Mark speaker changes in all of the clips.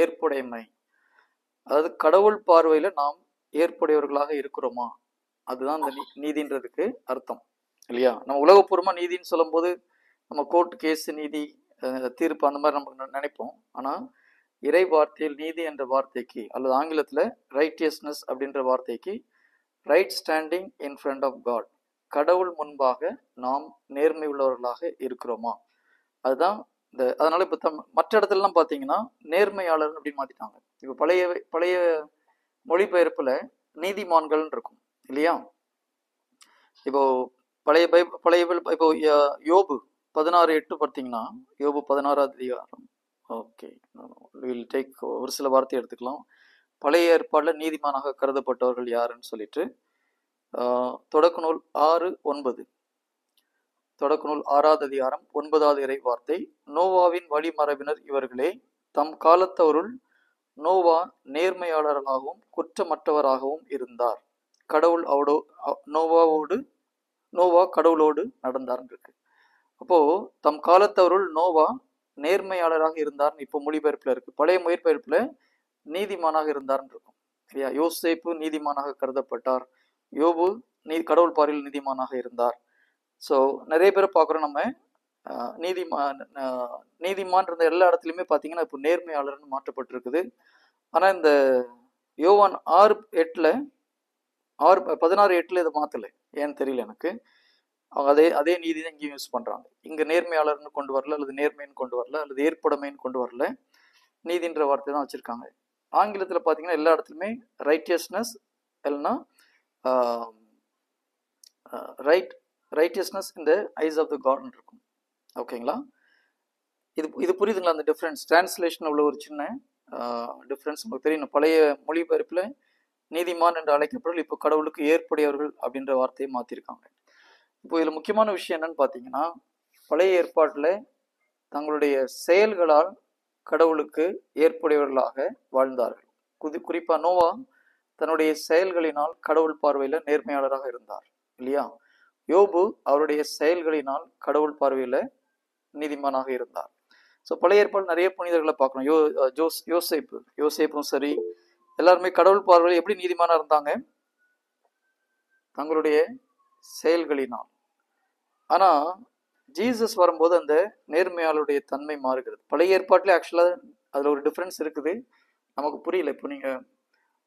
Speaker 1: ஏற்புடைமை, அதாவது கடவுள் பார்வையில நாம் ஏற்புடையவர்களாக இருக்கிறோமா, அதுதான் இந்த நீதின்றதுக்கு அர்த்தம் இல்லையா. நம்ம உலகப்பூர்வமா நீதின்னு சொல்லும் போது நம்ம கோர்ட் கேஸ் நீதி, தீர்ப்பு அந்த மாதிரி நம்ம நினைப்போம். ஆனா இறை வார்த்தையில் நீதி என்ற வார்த்தைக்கு, அல்லது ஆங்கிலத்துல ரைட்டியஸ்னஸ் அப்படின்ற வார்த்தைக்கு right standing in front of God, கடவுள் முன்பாக நாம் நேர்மை உள்ளவர்களாக இருக்கிறோமா, அதுதான் இந்த. அதனால இப்போ மற்ற இடத்துலலாம் பார்த்தீங்கன்னா நேர்மையாளர் அப்படின்னு மாத்திட்டாங்க. இப்போ பழைய பழைய மொழிபெயர்ப்புல நீதிமான்கள் இருக்கும் இல்லையா. இப்போ பழைய இப்போ யோபு 16:8 பார்த்தீங்கன்னா, யோபு 16ஆவது அதிகாரம். ஓகே, வில் டேக் ஒரு சில வார்த்தை எடுத்துக்கலாம். பழைய ஏற்பாடுல நீதிமானாக கருதப்பட்டவர்கள் யாருன்னு சொல்லிட்டு தொடக்க நூல் 6:9, தொடக்க நூல் 6ஆவது அதிகாரம் 9வது இறை வார்த்தை, நோவாவின் வழிமரபினர் இவர்களே, தம் காலத்தவருள் நோவா நேர்மையாளராகவும் குற்றமற்றவராகவும் இருந்தார், கடவுள் நோவா கடவுளோடு நடந்தார்னு இருக்கு. அப்போ தம் காலத்தவருள் நோவா நேர்மையாளராக இருந்தார்னு இப்போ மொழிபெயர்ப்புல இருக்கு. பழைய மொழிபெயர்ப்புல நீதிமானாக இருந்தார்னு இருக்கும் இல்லையா. யோசேப்பு நீதிமானாக கருதப்பட்டார், யோபு கடவுள் பார்வையில் நீதிமானாக இருந்தார். ஸோ நிறைய பேரை பார்க்குறோம் நம்ம. நீதிமான் இருந்த எல்லா இடத்துலையுமே பார்த்தீங்கன்னா இப்போ நேர்மையாளர்னு மாற்றப்பட்டிருக்குது. ஆனால் இந்த யோவான் 16:8 இதை மாற்றலை, ஏன்னு தெரியல எனக்கு. அவங்க அதே நீதி தான் இங்கேயும் யூஸ் பண்ணுறாங்க. இங்கே நேர்மையாளர்னு கொண்டு வரல, அல்லது நேர்மைன்னு கொண்டு வரல, அல்லது ஏற்புடைமைன்னு கொண்டு வரல, நீதின்ற வார்த்தை தான் வச்சுருக்காங்க. ஆங்கிலத்தில் பார்த்தீங்கன்னா எல்லா இடத்துலையுமே ரைட்டியஸ்னஸ் இல்லைன்னா righteousness in the eyes of the காட்னு இருக்கும். ஓகேங்களா, இது புரியுதுங்களா அந்த டிஃப்ரென்ஸ்? டிரான்ஸ்லேஷன் உள்ள ஒரு சின்ன டிஃப்ரென்ஸ் உங்களுக்கு தெரியணும். பழைய மொழிபெயர்ப்பில் நீதிமான் என்று அழைக்கப்படல் இப்போ கடவுளுக்கு ஏற்புடையவர்கள் அப்படின்ற வார்த்தையை மாற்றிருக்காங்க. இப்போ இதில் முக்கியமான விஷயம் என்னன்னு பார்த்தீங்கன்னா, பழைய ஏற்பாட்டில் தங்களுடைய செயல்களால் கடவுளுக்கு ஏற்புடையவர்களாக வாழ்ந்தார்கள். குறிப்பாக நோவா தன்னுடைய செயல்களினால் கடவுள் பார்வையில் நேர்மையாளராக இருந்தார் இல்லையா. யோபு அவருடைய செயல்களினால் கடவுள் பார்வையில் நீதிமானாக இருந்தார். ஸோ பழைய ஏற்பாடு நிறைய புனிதர்களை பார்க்கணும். யோசேப்பும் சரி, எல்லாருமே கடவுள் பார்வையில் எப்படி நீதிமானா இருந்தாங்க? தங்களுடைய செயல்களினால். ஆனா ஜீசஸ் வரும்போது அந்த நேர்மையாளுடைய தன்மை மாறுகிறது. பழைய ஏற்பாட்டிலே ஆக்சுவலா அதுல ஒரு டிஃபரன்ஸ் இருக்குது, நமக்கு புரியல. இப்போ நீங்க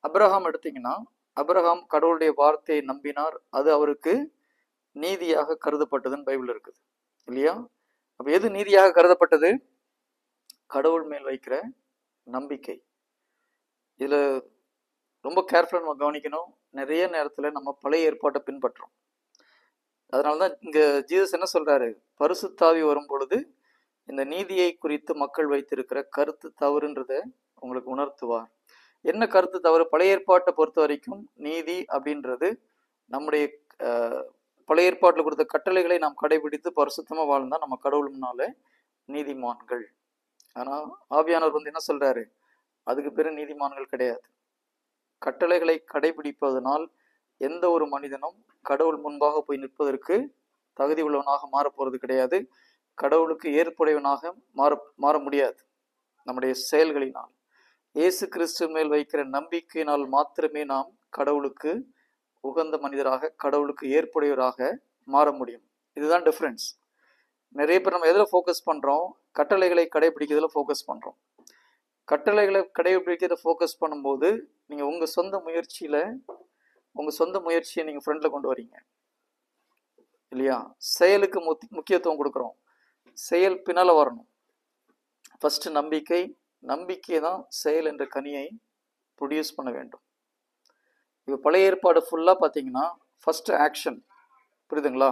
Speaker 1: அப்ரஹாம் எடுத்தீங்கன்னா, அப்ரஹாம் கடவுளுடைய வார்த்தையை நம்பினார், அது அவருக்கு நீதியாக கருதப்பட்டதுன்னு பைபிள் இருக்குது இல்லையா. அப்ப எது நீதியாக கருதப்பட்டது? கடவுள் மேல் வைக்கிற நம்பிக்கை. இதுல ரொம்ப கேர்ஃபுல்லா நம்ம கவனிக்கணும். நிறைய நேரத்துல நம்ம பழைய ஏற்பாட்டை பின்பற்றோம். அதனாலதான் இங்க ஜீசஸ் என்ன சொல்றாரு, பரிசுத்தாவி வரும் பொழுது இந்த நீதியை குறித்து மக்கள் வைத்திருக்கிற கருத்து தவறுன்றத உங்களுக்கு உணர்த்துவார். என்ன கருத்து தவறு? பழைய ஏற்பாட்டை பொறுத்த வரைக்கும் நீதி அப்படின்றது நம்முடைய பழைய ஏற்பாட்டில் கொடுத்த கட்டளைகளை நாம் கடைபிடித்து பரிசுத்தமா வாழ்ந்தா நம்ம கடவுள் முன்னால நீதிமான்கள். ஆனா ஆவியானவர் வந்து என்ன சொல்றாரு, அதுக்கு பேரு நீதிமான்கள் கிடையாது. கட்டளைகளை கடைபிடிப்பதனால் எந்த ஒரு மனிதனும் கடவுள் முன்பாக போய் நிற்பதற்கு தகுதி உள்ளவனாக மாறப்போறது கிடையாது. கடவுளுக்கு ஏற்புடையவனாக மாற முடியாது. நம்முடைய செயல்களினால், இயேசு கிறிஸ்து மேல் வைக்கிற நம்பிக்கையினால் மாத்திரமே நாம் கடவுளுக்கு உகந்த மனிதராக, கடவுளுக்கு ஏற்புடையவராக மாற முடியும். இதுதான் டிஃப்ரென்ஸ். நிறைய பேர் நம்ம எதில் ஃபோக்கஸ் பண்றோம்? கட்டளைகளை கடைபிடிக்கிறதுல ஃபோக்கஸ் பண்றோம். கட்டளைகளை கடைபிடிக்கிறத ஃபோக்கஸ் பண்ணும்போது நீங்க உங்க சொந்த முயற்சியை நீங்க ஃப்ரண்ட்ல கொண்டு வரீங்க இல்லையா. செயலுக்கு முக்கியத்துவம் கொடுக்குறோம், செயல் பின்னால வரணும். ஃபர்ஸ்ட் நம்பிக்கை தான் செயல் என்ற கனியை ப்ரொடியூஸ் பண்ண வேண்டும். இப்போ பழைய ஏற்பாடு ஃபுல்லா பார்த்தீங்கன்னா ஃபர்ஸ்ட் ஆக்ஷன், புரியுதுங்களா?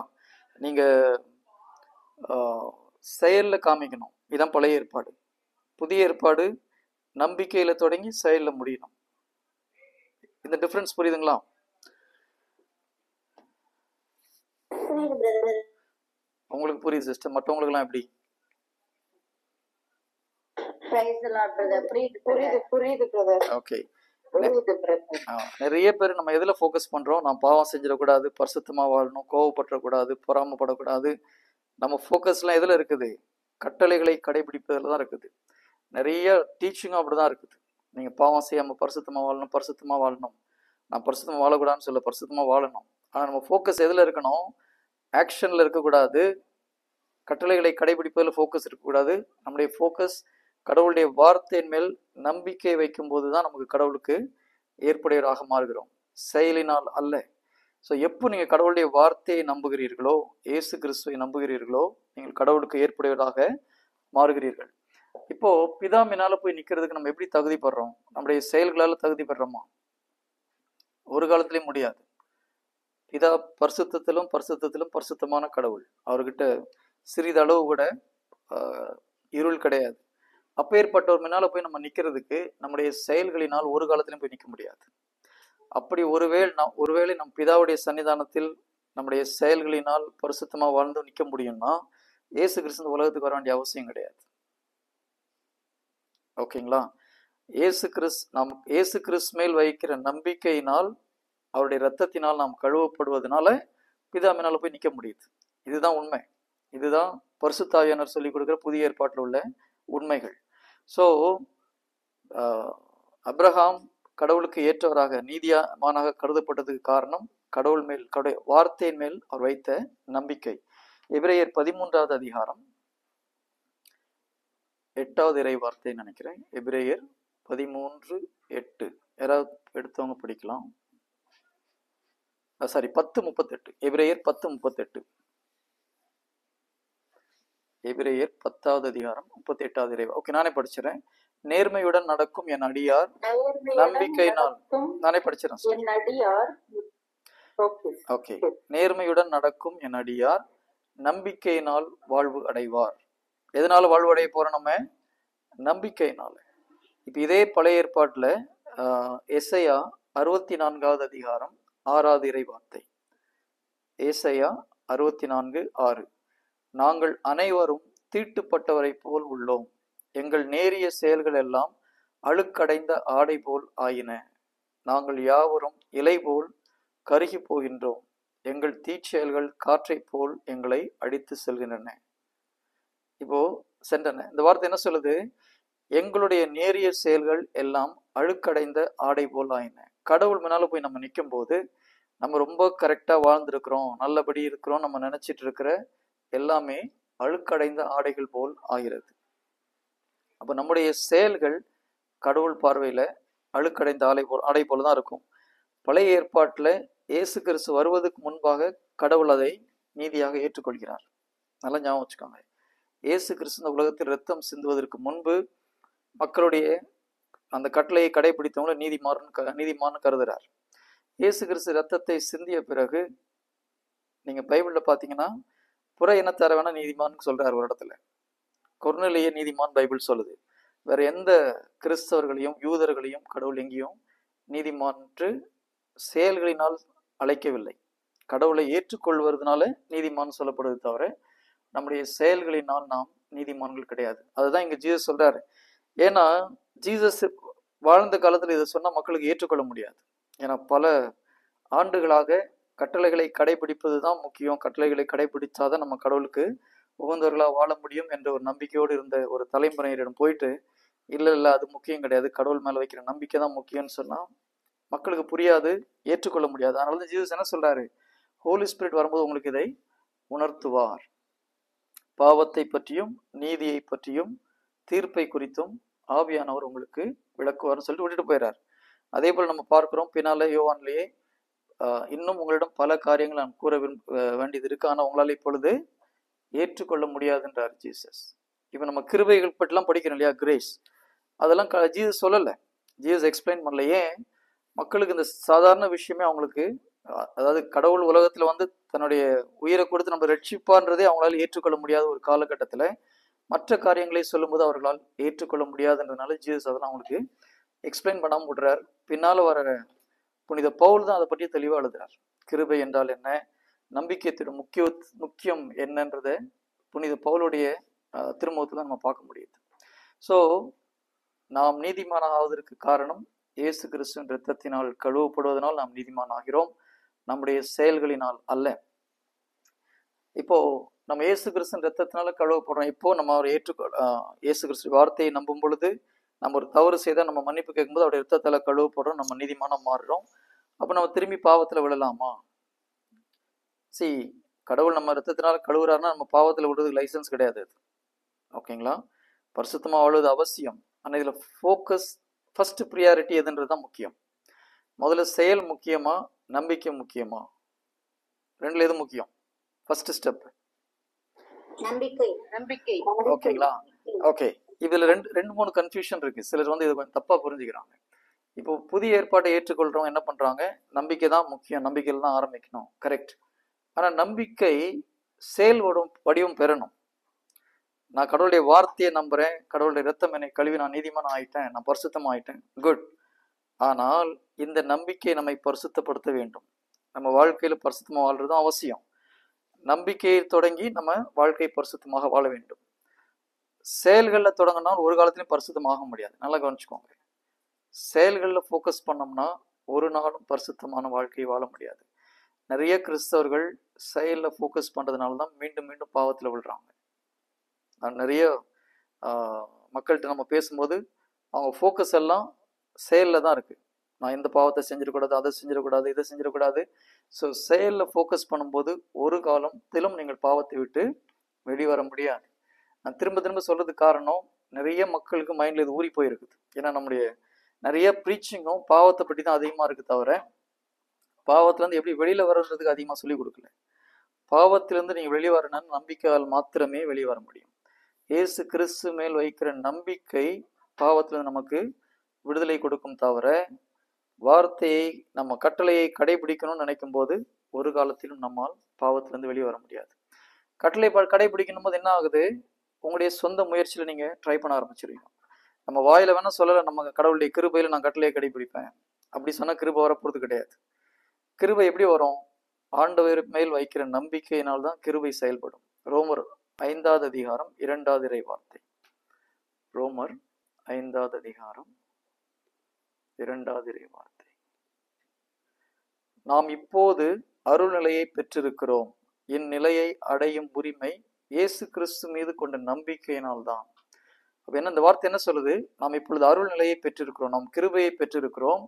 Speaker 1: நீங்க செயல்ல காமிக்கணும், இதுதான் பழைய ஏற்பாடு. புதிய ஏற்பாடு நம்பிக்கையில தொடங்கி செயல்ல முடியணும். இந்த டிஃபரன்ஸ் புரியுதுங்களா? உங்களுக்கு புரியுது சிஸ்டர், மற்றவங்களுக்கு எல்லாம் எப்படி? ஓகே, நிறைய பேர் நம்ம எதுல ஃபோக்கஸ் பண்றோம்? நான் பாவம் செஞ்சிடக்கூடாது, பரிசுத்தமா வாழணும், கோவப்படக்கூடாது, பொறாமப்படக்கூடாது. நம்ம ஃபோக்கஸ்லாம் எதுல இருக்குது? கட்டளைகளை கடைபிடிப்பதில் தான் இருக்குது. நிறைய டீச்சிங்கும் அப்படிதான் இருக்குது. நீங்க பாவம் செய்யாம பரிசுத்தமா வாழணும், பரிசுத்தமா வாழணும். நான் பரிசுத்தமா வாழக்கூடாதுன்னு சொல்ல, பரிசுத்தமா வாழணும். ஆனா நம்ம ஃபோக்கஸ் எதுல இருக்கணும்? ஆக்ஷன்ல இருக்கக்கூடாது, கட்டளைகளை கடைபிடிப்பதில் ஃபோக்கஸ் இருக்கக்கூடாது. நம்முடைய ஃபோக்கஸ் கடவுளுடைய வார்த்தையின் மேல் நம்பிக்கை வைக்கும் போதுதான் நமக்கு கடவுளுக்கு ஏற்புடையவராக மாறுகிறோம், செயலினால் அல்ல. ஸோ எப்போ நீங்கள் கடவுளுடைய வார்த்தையை நம்புகிறீர்களோ, இயேசு கிறிஸ்துவை நம்புகிறீர்களோ, நீங்கள் கடவுளுக்கு ஏற்புடையவராக மாறுகிறீர்கள். இப்போ பிதாமினால போய் நிற்கிறதுக்கு நம்ம எப்படி தகுதி பெறோம்? நம்முடைய செயல்களால் தகுதி பெறோமா? ஒரு காலத்திலையும் முடியாது. பிதா பரிசுத்தத்திலும் பரிசுத்தத்திலும் பரிசுத்தமான கடவுள். அவர்கிட்ட சிறிதளவு கூட இருள் கிடையாது. அப்பேற்பட்டவர் முன்னால போய் நம்ம நிற்கிறதுக்கு நம்முடைய செயல்களினால் ஒரு காலத்திலும் போய் நிற்க முடியாது. அப்படி ஒருவேளை நம் பிதாவுடைய சன்னிதானத்தில் நம்முடைய செயல்களினால் பரிசுத்தமா வாழ்ந்து நிற்க முடியும்னா இயேசு கிறிஸ்து உலகத்துக்கு வர வேண்டிய அவசியம் கிடையாது. ஓகேங்களா? நாம் இயேசு கிறிஸ்து மேல் வைக்கிற நம்பிக்கையினால், அவருடைய இரத்தத்தினால் நாம் கழுவப்படுவதனால பிதாவினால போய் நிற்க முடியுது. இதுதான் உண்மை. இதுதான் பரிசுத்த ஆவியானவர் சொல்லிக் கொடுக்கிற புதிய ஏற்பாட்டில் உள்ள உண்மைகள். ஸோ அப்ரஹாம் கடவுளுக்கு ஏற்றவராக நீதிமானாக கருதப்பட்டதுக்கு காரணம் கடவுள் மேல், வார்த்தையின் மேல் அவர் வைத்த நம்பிக்கை. எபிரேயர் 13வது அதிகாரம் 8வது இறை வார்த்தை நினைக்கிறேன். எபிரேயர் 13:8 யாராவது எடுத்தவங்க படிக்கலாம். 10:38. எபிரேயர் 10:38. எபிரேயர் 10வது அதிகாரம் 38வது இறை. ஓகே, நானே படிச்சிடறேன். நேர்மையுடன் நடக்கும் என் அடியார் நம்பிக்கையினால், நானே படிச்சிடறேன். ஓகே, நேர்மையுடன் நடக்கும் என் அடியார் நம்பிக்கையினால் வாழ்வு அடைவார். எதனால வாழ்வு அடைய போறோம்? நம்ம நம்பிக்கையினால. இப்ப இதே பழைய ஏற்பாட்டுல எசையா 64வது அதிகாரம் 6வது இறை வார்த்தை. ஏசாயா 64:6. நாங்கள் அனைவரும் தீட்டுப்பட்டவரை போல் உள்ளோம், எங்கள் நேரிய செயல்கள் எல்லாம் அழுக்கடைந்த ஆடை போல் ஆயின, நாங்கள் யாவரும் இலை போல் கருகி போகின்றோம், எங்கள் தீச்செயல்கள் காற்றை போல் எங்களை அடித்து செல்கின்றன. இப்போ சென்றன. இந்த வார்த்தை என்ன சொல்லுது? எங்களுடைய நேரிய செயல்கள் எல்லாம் அழுக்கடைந்த ஆடை போல் ஆயின. கடவுள் முன்னால போய் நம்ம நிற்கும் போது நம்ம ரொம்ப கரெக்டா வாழ்ந்திருக்கிறோம், நல்லபடி இருக்கிறோம், நம்ம நினைச்சிட்டு இருக்கிற எல்லாமே அழுக்கடைந்த ஆடைகள் போல் ஆகிறது. அப்ப நம்முடைய செயல்கள் கடவுள் பார்வையில அழுக்கடைந்த ஆடை போல தான் இருக்கும். பழைய ஏற்பாட்டுல இயேசு கிறிஸ்து வருவதற்கு முன்பாக கடவுள் அதை நீதியாக ஏற்றுக்கொள்கிறார். நல்லா ஞாபகம் வச்சுக்கோங்க. இயேசு கிறிஸ்து இந்த உலகத்தில் ரத்தம் சிந்துவதற்கு முன்பு மக்களுடைய அந்த கட்டளையை கடைபிடித்தவங்களை நீதிமான்னு கருதுறார். இயேசு கிறிஸ்து ரத்தத்தை சிந்திய பிறகு நீங்க பைபிள்ல பாத்தீங்கன்னா புற இனத்தார வேணா நீதிமான்னு சொல்றாரு ஒரு இடத்துல. கொர்நேலிய நீதிமான் பைபிள் சொல்லுது. வேற எந்த கிறிஸ்தவர்களையும் யூதர்களையும் கடவுள் எங்கேயும் நீதிமான் என்று செயல்களினால் அழைக்கவில்லை. கடவுளை ஏற்றுக்கொள்வதனால நீதிமான் சொல்லப்படுவது தவிர நம்முடைய செயல்களினால் நாம் நீதிமான்கள் கிடையாது. அதுதான் இங்க ஜீசஸ் சொல்றாரு. ஏன்னா ஜீசஸ் வாழ்ந்த காலத்துல இதை சொன்னா மக்களுக்கு ஏற்றுக்கொள்ள முடியாது. ஏன்னா பல ஆண்டுகளாக கட்டளைகளை கடைபிடிப்பது தான் முக்கியம், கட்டளைகளை கடைபிடிச்சாதான் நம்ம கடவுளுக்கு உகந்தவர்களா வாழ முடியும் என்ற ஒரு நம்பிக்கையோடு இருந்த ஒரு தலைமுறையிடம் போயிட்டு இல்ல அது முக்கியம் கிடையாது, கடவுள் மேல வைக்கிற நம்பிக்கை தான் முக்கியம்னு சொன்னா மக்களுக்கு புரியாது, ஏற்றுக்கொள்ள முடியாது. அதனாலதான் ஜீசஸ் என்ன சொல்றாரு? ஹோலி ஸ்பிரிட் வரும்போது உங்களுக்கு இதை உணர்த்துவார். பாவத்தை பற்றியும் நீதியை பற்றியும் தீர்ப்பை குறித்தும் ஆவியானவர் உங்களுக்கு விளக்குவார்னு சொல்லிட்டு விட்டுட்டு போயிறார். அதே போல் நம்ம பார்க்கிறோம் பின்னால யோவான்லேயே இன்னும் உங்களிடம் பல காரியங்கள் நான் கூற வேண்டியது இருக்கு, ஆனால் உங்களால் இப்பொழுது ஏற்றுக்கொள்ள முடியாதுன்றார் ஜீசஸ். இப்போ நம்ம கிருபைகள் பற்றிலாம் படிக்கிறோம் இல்லையா, கிரேஸ், அதெல்லாம் ஜீசஸ் சொல்லலை, ஜீசஸ் எக்ஸ்பிளைன் பண்ணல. ஏன்? மக்களுக்கு இந்த சாதாரண விஷயமே அவங்களுக்கு, அதாவது கடவுள் உலகத்துல வந்து தன்னுடைய உயிரை கொடுத்து நம்ம ரட்சிப்பான்றதே அவங்களால ஏற்றுக்கொள்ள முடியாத ஒரு காலகட்டத்துல மற்ற காரியங்களை சொல்லும்போது அவர்களால் ஏற்றுக்கொள்ள முடியாதுன்றதுனால ஜீசஸ் அதெல்லாம் அவங்களுக்கு எக்ஸ்பிளைன் பண்ணாம விடுறார். பின்னால வர புனித பவுல் தான் அதை பற்றி தெளிவா எழுதுறார். கிருபை என்றால் என்ன, நம்பிக்கையத்தின் முக்கியம் என்னன்றத புனித பவுலுடைய திருமுகத்துல நம்ம பார்க்க முடியுது. ஸோ நாம் நீதிமான் ஆவதற்கு காரணம் இயேசு கிறிஸ்துவின் இரத்தத்தினால் கழுவப்படுவதனால் நாம் நீதிமான் ஆகிறோம், நம்முடைய செயல்களினால் அல்ல. இப்போ நம்ம இயேசு கிறிஸ்துவின் ரத்தத்தினால கழுவப்படுறோம். இப்போ நம்ம அவர் இயேசு கிறிஸ்து வார்த்தையை நம்பும் பொழுது நம்ம ஒரு தவறு செய்தால் நம்ம மன்னிப்பு கேட்கும்போது அவருடைய ரத்தத்தால கழுவப்படுறோம், நம்ம நீதிமானம் மாறுறோம். அப்போ நம்ம திரும்பி பாவத்துல விழலாமா? கடவுள் நம்ம ரத்தத்தினால கழுவுறாருன்னா நம்ம பாவத்துல விடுறதுக்கு லைசன்ஸ் கிடையாது. ஓகேங்களா? பரிசுத்தமா வாழ்வது அவசியம். ஆனால் இதுல ஃபோக்கஸ் ஃபர்ஸ்ட் ப்ரியாரிட்டி எதுன்றதுதான் முக்கியம். முதல்ல செயல் முக்கியமா, நம்பிக்கை முக்கியமா? ரெண்டுல எது முக்கியம்? ஃபர்ஸ்ட் ஸ்டெப்
Speaker 2: நம்பிக்கை. நம்பிக்கை.
Speaker 1: ஓகேங்களா? ஓகே, இதுல ரெண்டு மூணு கன்ஃபியூஷன் இருக்கு. சிலர் வந்து இது கொஞ்சம் தப்பா புரிஞ்சுக்கிறாங்க. இப்போ புதிய ஏற்பாட்டை ஏற்றுக்கொள்றவங்க என்ன பண்றாங்க, நம்பிக்கை தான் முக்கியம், நம்பிக்கையில் தான் ஆரம்பிக்கணும். கரெக்ட். ஆனா நம்பிக்கை செயல் வடிவம் பெறணும். நான் கடவுளுடைய வார்த்தையை நம்புறேன், கடவுளுடைய ரத்தம் என்னை கழுவி நான் நீதிமான் ஆயிட்டேன், நான் பரிசுத்தம் ஆயிட்டேன், குட். ஆனால் இந்த நம்பிக்கையை நம்மை பரிசுத்தப்படுத்த வேண்டும். நம்ம வாழ்க்கையில பரிசுத்தமா வாழ்றதும் அவசியம். நம்பிக்கையை தொடங்கி நம்ம வாழ்க்கை பரிசுத்தமாக வாழ வேண்டும். செயல்களில் தொடங்கினால் ஒரு காலத்திலையும் பரிசுத்தமாக முடியாது. நல்லா கவனிச்சுக்கோங்க. செயல்களில் ஃபோக்கஸ் பண்ணோம்னா ஒரு நாளும் பரிசுத்தமான வாழ்க்கையை வாழ முடியாது. நிறைய கிறிஸ்தவர்கள் செயலில் ஃபோக்கஸ் பண்ணுறதுனால தான் மீண்டும் மீண்டும் பாவத்தில் விழுறாங்க. நிறைய மக்கள்கிட்ட நம்ம பேசும்போது அவங்க ஃபோக்கஸ் எல்லாம் செயலில் தான் இருக்குது. நான் இந்த பாவத்தை செஞ்சிடக்கூடாது, அதை செஞ்சிடக்கூடாது, இதை செஞ்சிடக்கூடாது. ஸோ செயலில் ஃபோக்கஸ் பண்ணும்போது ஒரு காலத்திலும் நீங்கள் பாவத்தை விட்டு வெளிவர முடியாது. நான் திரும்ப திரும்ப சொல்றதுக்கு காரணம், நிறைய மக்களுக்கு மைண்டில் இது ஊறி போயிருக்குது. ஏன்னா நம்முடைய நிறைய ப்ரீச்சிங்கும் பாவத்தை பற்றி தான் அதிகமாக இருக்குது, தவிர பாவத்திலேருந்து எப்படி வெளியில் வர்றதுக்கு அதிகமாக சொல்லிக் கொடுக்கல. பாவத்திலேருந்து நீங்கள் வெளியே வரணும்னு நம்பிக்கையால் மாத்திரமே வெளியே வர முடியும். இயேசு கிறிஸ்து மேல் வைக்கிற நம்பிக்கை பாவத்திலிருந்து நமக்கு விடுதலை கொடுக்கும், தவிர வார்த்தையை நம்ம கட்டளையை கடைபிடிக்கணும்னு நினைக்கும் போது ஒரு காலத்திலும் நம்மால் பாவத்திலிருந்து வெளியே வர முடியாது. கட்டளை கடைபிடிக்கணும் போது என்ன ஆகுது, உங்களுடைய சொந்த முயற்சியில நீங்க ட்ரை பண்ண ஆரம்பிச்சிருவீங்க. நம்ம வாயில வேணா சொல்லல, நம்ம கடவுளுடைய கிருபையில நான் கட்டளையை கடைபிடிப்பேன் அப்படி சொன்னா கிருபை வரப்போறது கிடையாது. கிருபை எப்படி வரும்? ஆண்டவர் மேல் வைக்கிற நம்பிக்கையினால்தான் கிருபை செயல்படும். ரோமர் 5வது அதிகாரம் 2வது இறை வார்த்தை. ரோமர் 5வது அதிகாரம் 2வது இறை வார்த்தை. நாம் இப்போது அருள்நிலையை பெற்றிருக்கிறோம், இந்நிலையை அடையும் உரிமை இயேசு கிறிஸ்து மீது கொண்ட நம்பிக்கையினால் தான். அப்ப என்ன, இந்த வார்த்தை என்ன சொல்லுது? நாம் இப்பொழுது அருள் நிலையை பெற்றிருக்கிறோம், நாம் கிருபையை பெற்றிருக்கிறோம்.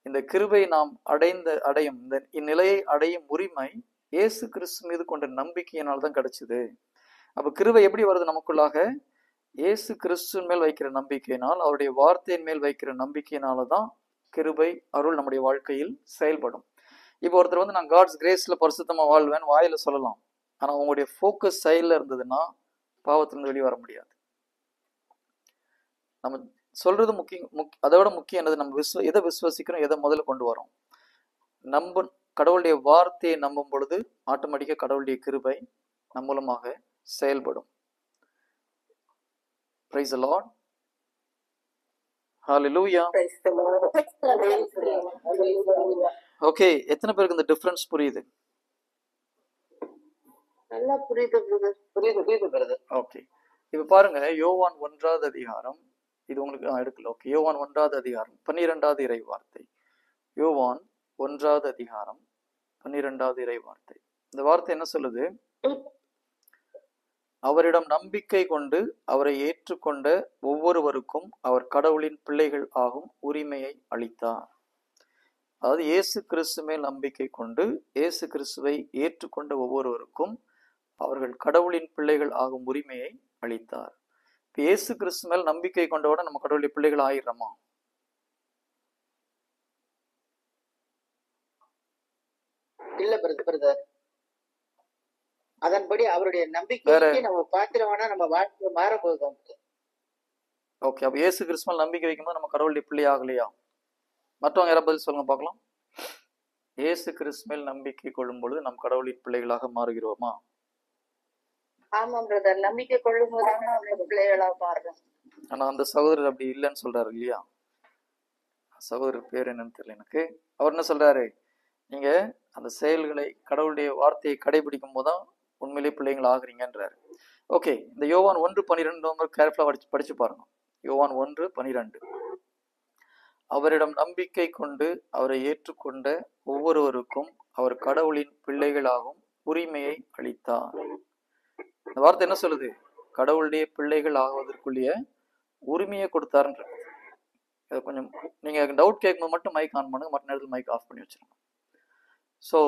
Speaker 1: இந்த கிருபை நாம் அடையும் இந்த இந்நிலையை அடையும் உரிமை இயேசு கிறிஸ்து மீது கொண்ட நம்பிக்கையினால் தான் கிடைச்சது. அப்ப கிருபை எப்படி வருது நமக்குள்ளாக? இயேசு கிறிஸ்துவின் மேல் வைக்கிற நம்பிக்கையினால், அவருடைய வார்த்தையின் மேல் வைக்கிற நம்பிக்கையினாலதான் கிருபை அருள் நம்முடைய வாழ்க்கையில் செயல்படும். இப்போ ஒருத்தர் வந்து நான் காட்ஸ் கிரேஸ்ல பரிசுத்தமா வாழ்வேன் வாயில சொல்லலாம், ஆனா உங்களுடைய ஃபோக்கஸ் செயல்ல இருந்ததுன்னா பாவத்திலிருந்து வெளியே வர முடியாது. நம்ம சொல்றது அதோட முக்கியம் என்னது, நம்ம எதை விசுவசிக்கிறோம், எதை முதல்ல கொண்டு வரோம். நம்ம கடவுளுடைய வார்த்தையை நம்பும் பொழுது ஆட்டோமேட்டிக்கா கடவுளுடைய கிருபை நம் மூலமாக செயல்படும். Praise the Lord. Hallelujah. Okay, எத்தனை பேருக்கு இந்த டிஃபரன்ஸ் புரியுது?
Speaker 2: நல்லா புரியுது.
Speaker 1: ஓகே, இப்ப பாருங்க, யோவான் 1வது அதிகாரம், இது உங்களுக்கு எடுக்கல. ஓகே, யோவான் 1வது அதிகாரம் 12வது இறை வார்த்தை. யோவான் 1வது அதிகாரம் 12வது இறை வார்த்தை. இந்த வார்த்தை என்ன சொல்லுது? அவரிடம் நம்பிக்கை கொண்டு அவரை ஏற்றுக்கொண்ட ஒவ்வொருவருக்கும் அவர் கடவுளின் பிள்ளைகள் ஆகும் உரிமையை அளித்தார். அதாவது இயேசு கிறிஸ்து மேல் நம்பிக்கை கொண்டு இயேசு கிறிஸ்துவை ஏற்றுக்கொண்ட ஒவ்வொருவருக்கும் அவர்கள் கடவுளின் பிள்ளைகள் ஆகும் உரிமையை அளித்தார். இயேசு கிறிஸ்து மேல் நம்பிக்கை கொண்டவுடன் நம்ம கடவுளுடைய பிள்ளைகள் ஆயிடுறோமா?
Speaker 2: இல்ல பிரதர். அதன்படி அவருடைய நம்பிக்கையை நம்ம பாத்திரமானா நம்ம வாழ்க்கை மாற போகுது.
Speaker 1: ஓகே, அப்ப இயேசு கிறிஸ்து மேல் நம்பிக்கை வைக்கும்போது நம்ம கடவுளுடைய பிள்ளை ஆகலையா? மற்றவங்க யாராவது பதில் சொல்லுங்க பார்க்கலாம். இயேசு கிறிஸ்து மேல் நம்பிக்கை கொள்ளும் பொழுது நம் கடவுளின் பிள்ளைகளாக மாறுகிறோமா?
Speaker 2: ஆமாம் பிரதர், நம்பிக்கை கொள்ளும் போது பிள்ளைகளாக மாறுறோம்.
Speaker 1: ஆனா அந்த சகோதரர் அப்படி இல்லைன்னு சொல்றாரு இல்லையா? சகோதரர் பேர் என்னன்னு தெரியல எனக்கு. அவர் என்ன சொல்றாரு, நீங்க அந்த செயல்களை கடவுளுடைய வார்த்தையை கடைபிடிக்கும் போதுதான் உண்மையிலேயே பிள்ளைங்கள் ஆகுறீங்கன்றாரு. ஓகே, இந்த யோவான் 1:12 கேர்ஃபுல்லா படிச்சு பாருங்க. யோவான் 1:12. அவரிடம் நம்பிக்கை கொண்டு அவரை ஏற்றுக்கொண்ட ஒவ்வொருவருக்கும் அவர் கடவுளின் பிள்ளைகளாகும் உரிமையை அளித்தார். இந்த வார்த்தை என்ன சொல்லுது? கடவுளுடைய பிள்ளைகள் ஆகுவதற்குரிய உரிமையை கொடுத்தாருன்ற. இதை கொஞ்சம் நீங்க டவுட் கேட்கும்போது மட்டும் மைக் ஆன் பண்ணுங்க, மற்ற நேரத்தில் மைக் ஆஃப் பண்ணி வச்சிருங்க. ஸோ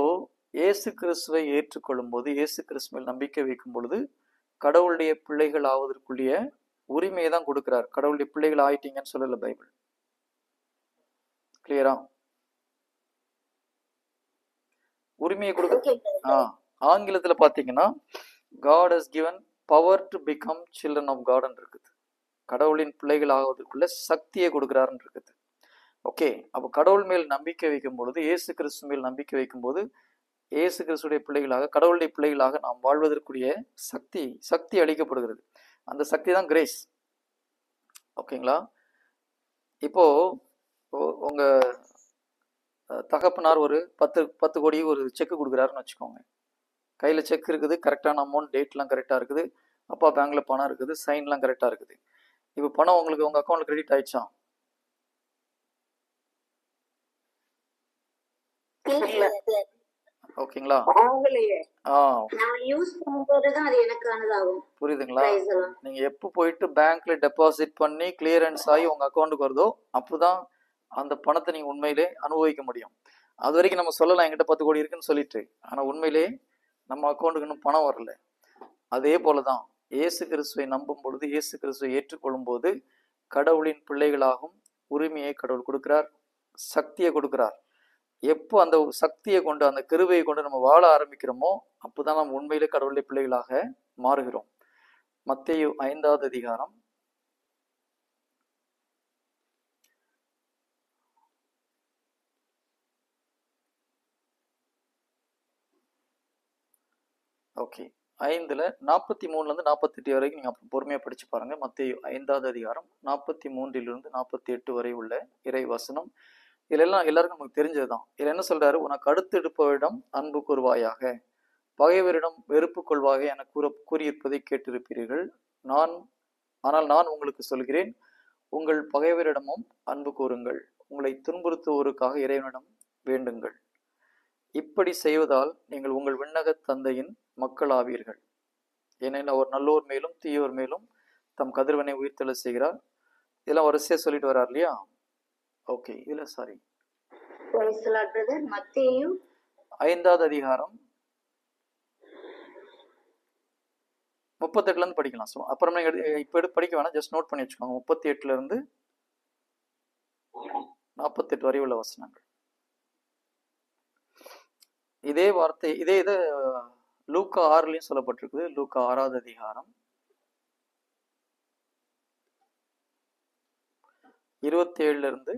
Speaker 1: இயேசு கிறிஸ்துவை ஏற்றுக்கொள்ளும் போது, இயேசு கிறிஸ்துவில் நம்பிக்கை வைக்கும் பொழுது கடவுளுடைய பிள்ளைகள் ஆவதற்குரிய உரிமையை தான் கொடுக்கிறார். கடவுளுடைய பிள்ளைகள் ஆயிட்டீங்கன்னு சொல்லல பைபிள். கிளியரா? உரிமையை கொடுக்க ஆங்கிலத்துல பாத்தீங்கன்னா God has given power to become children of God இருக்குது. கடவுளின் பிள்ளைகள் ஆவதற்குள்ள சக்தியை கொடுக்கிறாருன்னு இருக்குது. ஓகே, அப்போ கடவுள் மேல் நம்பிக்கை வைக்கும் பொழுது, இயேசு கிறிஸ்து மேல் நம்பிக்கை வைக்கும் போது, இயேசு கிறிஸ்துடைய பிள்ளைகளாக, கடவுளுடைய பிள்ளைகளாக நாம் வாழ்வதற்குரிய சக்தி அளிக்கப்படுகிறது. அந்த சக்தி தான் கிரேஸ். ஓகேங்களா? இப்போ உங்க தகப்பனார் ஒரு 10 கோடி ஒரு செக் கொடுக்குறாருன்னு வச்சுக்கோங்க. கையில் செக் இருக்குது, கரெக்டான அமௌண்ட், டேட்லாம் கரெக்டாக இருக்குது, அப்பா பேங்க்ல பணம் இருக்குது, சைன்லாம் கரெக்டாக இருக்குது. இப்போ பணம் உங்களுக்கு உங்க அக்கௌண்ட்ல கிரெடிட் ஆயிடுச்சா? ஓகேங்களா? புரியுதுங்களா? நீங்க எப்போ போயிட்டு பேங்க்ல டெபாசிட் பண்ணி கிளியரன்ஸ் ஆகி உங்க அக்கௌண்ட்டுக்கு வருதோ அப்போதான் அந்த பணத்தை நீங்க உண்மையிலே அனுபவிக்க முடியும். அது வரைக்கும் நம்ம சொல்லலாம் என்கிட்ட 10 கோடி இருக்குன்னு சொல்லிட்டு, ஆனா உண்மையிலே நம்ம அக்கௌண்ட்டுக்கு இன்னும் பணம் வரல. அதே போலதான் இயேசு கிறிஸ்துவை நம்பும் பொழுது, இயேசு கிறிஸ்துவை ஏற்றுக்கொள்ளும் போது கடவுளின் பிள்ளைகளாகும் உரிமையை கடவுள் கொடுக்கிறார், சக்தியை கொடுக்கிறார். எப்போ அந்த சக்தியை கொண்டு, அந்த கிருபையை கொண்டு நம்ம வாழ ஆரம்பிக்கிறோமோ அப்போதான் நம்ம உண்மையிலே கடவுளுடைய பிள்ளைகளாக மாறுகிறோம். மத்தேயு 5வது அதிகாரம் 43 48 வரைக்கும் நீங்க பொறுமையா படிச்சு பாருங்க. மத்தேயு 5வது அதிகாரம் 43 48 வரை உள்ள இறை வசனம். இதுல எல்லாம் எல்லாருக்கும் நமக்கு தெரிஞ்சதுதான். இதுல என்ன சொல்றாரு? உனக்கு அடுத்து எடுப்பவரிடம் அன்பு கூறுவாயாக, பகைவரிடம் வெறுப்பு கொள்வாக என கூறியிருப்பதை கேட்டிருப்பீர்கள். ஆனால் நான் உங்களுக்கு சொல்கிறேன், உங்கள் பகைவரிடமும் அன்பு கூறுங்கள், உங்களை துன்புறுத்துவோருக்காக இறைவனிடம் வேண்டுங்கள். இப்படி செய்வதால் நீங்கள் உங்கள் விண்ணக தந்தையின் மக்கள் ஆவீர்கள். ஏனெனில் அவர் நல்லோர் மேலும் தீயோர் மேலும் தம் கதிர்வனை உயிர்த்தெழ செய்கிறார். இதெல்லாம் வரிசையா சொல்லிட்டு வர்றார் இல்லையா? ஓகே, இதுல சாரி, மத்தேயு 5வது அதிகாரம் 38 படிக்கலாம். ஸோ அப்புறம் நீங்க இப்போ எடுத்து படிக்க வேணாம், ஜஸ்ட் நோட் பண்ணி வச்சுக்கோங்க. 38 48 வரை உள்ள வசனங்கள். இதே வார்த்தை இதே லூக்கா 6லயும் சொல்லப்பட்டிருக்குது. லூக்கா 6வது அதிகாரம் 27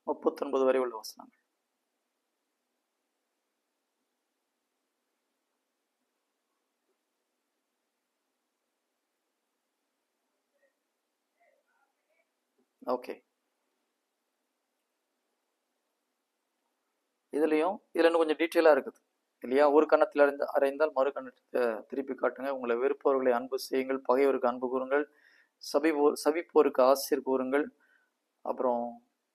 Speaker 1: 39 வரை உள்ள வசனங்கள். ஓகே, இதுல இன்னும் கொஞ்சம் டீட்டெயிலா இருக்குது இல்லையா? ஒரு கன்னத்தில் அறைந்தால் மறு கன்னத்தை திருப்பி காட்டுங்க, உங்களை வெறுப்பவர்களை அன்பு செய்யுங்கள், பகைவருக்கு அன்பு கூறுங்கள், சபிப்போருக்கு ஆசிரியர் கூறுங்கள், அப்புறம்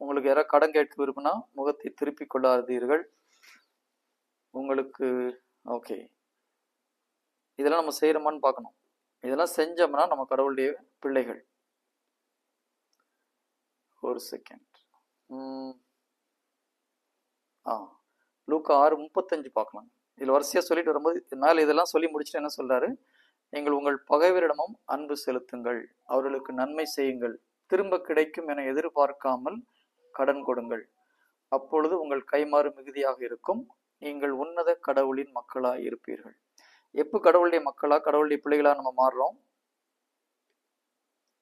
Speaker 1: உங்களுக்கு யாராவது கடன் கேட்க விரும்பினா முகத்தை திருப்பி கொள்ளாதீர்கள். உங்களுக்கு ஓகே, இதெல்லாம் நம்ம செய்யறோமான்னு பார்க்கணும். இதெல்லாம் செஞ்சோம்னா நம்ம கடவுளுடைய பிள்ளைகள். ஒரு செகண்ட், லூக்கா 6:35 பார்க்கலாம். இதில் வரிசையா சொல்லிட்டு வரும்போது மேலே இதெல்லாம் சொல்லி முடிச்சுட்டு என்ன சொல்றாரு? நீங்கள் உங்கள் பகைவரிடமும் அன்பு செலுத்துங்கள், அவர்களுக்கு நன்மை செய்யுங்கள், திரும்ப கிடைக்கும் என எதிர்பார்க்காமல் கடன் கொடுங்கள், அப்பொழுது உங்கள் கைமாறு மிகுதியாக இருக்கும், நீங்கள் உன்னத கடவுளின் மக்களாய் இருப்பீர்கள். எப்போ கடவுளுடைய மக்களா, கடவுளுடைய பிள்ளைகளா நம்ம மாறுறோம்?